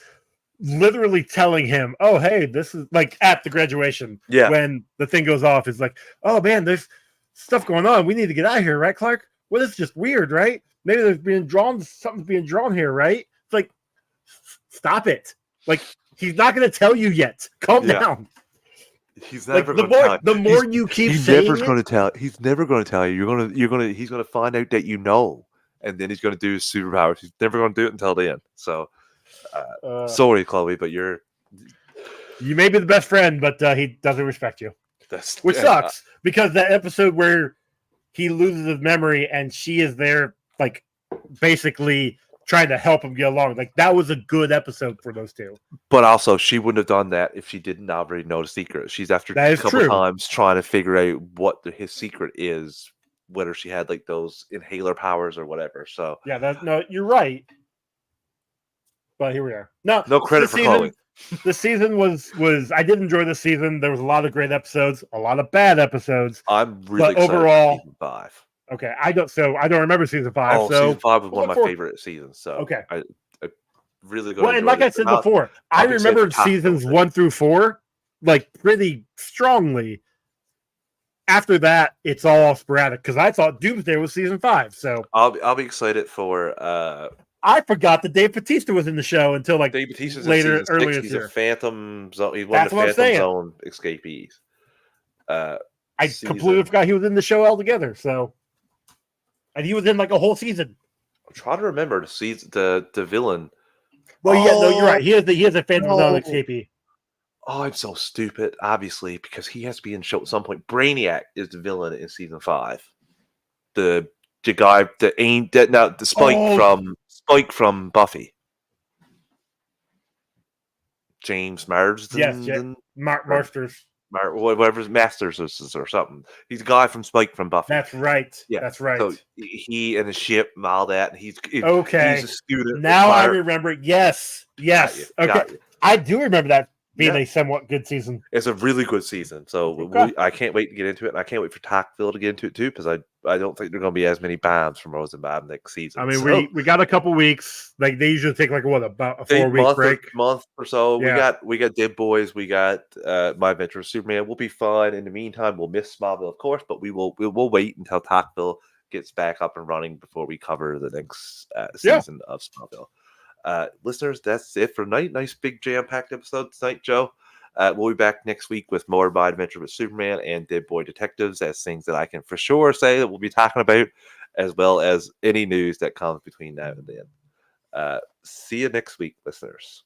literally telling him, oh, hey, this is like at the graduation. Yeah. When the thing goes off, it's like, oh, man, there's stuff going on. We need to get out of here, right, Clark? Well, it's just weird, right? Maybe something's being drawn here, right? It's like, stop it. Like, he's not going to tell you yet. Calm down. He's never going to tell you. The more you keep saying he's never going to tell you. He's going to find out that you know, and then he's going to do his superpowers. He's never going to do it until the end. So, sorry, Chloe, but you may be the best friend, but he doesn't respect you. Which sucks, because that episode where he loses his memory and she is there, like, basically trying to help him get along. Like, that was a good episode for those two. But also, she wouldn't have done that if she didn't already know the secret. She's after a couple times trying to figure out what his secret is, whether she had like those inhaler powers or whatever. So yeah, you're right. But here we are. No credit for Chloe. The season was I did enjoy the season. There was a lot of great episodes, a lot of bad episodes. I'm really excited overall for season 5. Okay, I don't remember season 5. Oh, so season 5 was one of my favorite seasons. So okay, I really good. Well, and like I said before, I remembered seasons 1 through 4 like pretty strongly. After that, it's all sporadic because I thought Doomsday was season 5. So I'll be excited for. I forgot that Dave Bautista was in the show until like Dave Bautista's later earlier this He's year. A Phantom Zone. He's one of the Phantom Zone escapees. I completely forgot he was in the show altogether. So, and he was in like a whole season. I'm trying to remember the villain. Well, you're right. He is a Phantom Zone escapee. Oh, I'm so stupid. Obviously, because he has to be in the show at some point. Brainiac is the villain in season 5. The guy that ain't dead now. The Spike from Buffy. James Marsden. Yes, Marsters. Whatever Masters or something. He's a guy from Spike from Buffy. That's right. Yeah, that's right. So he and his ship and all that, and he's okay. He's a student. Now I remember. Yes. Okay, I do remember that being a somewhat good season. It's a really good season. So I can't wait to get into it, and I can't wait for Talkville to get into it too, because I don't think there are going to be as many bombs from Rosenbaum next season. I mean, so, we got a couple weeks. Like they usually take like about a 4-week break, month or so. Yeah. We got Dead Boys. We got My Adventure with Superman. We'll be fine. In the meantime, we'll miss Smallville, of course, but we'll wait until Talkville gets back up and running before we cover the next season of Smallville. Listeners, that's it for tonight. Nice big jam-packed episode tonight, Joe. We'll be back next week with more My Adventure with Superman and Dead Boy Detectives as things that I can for sure say that we'll be talking about, as well as any news that comes between now and then. See you next week, listeners.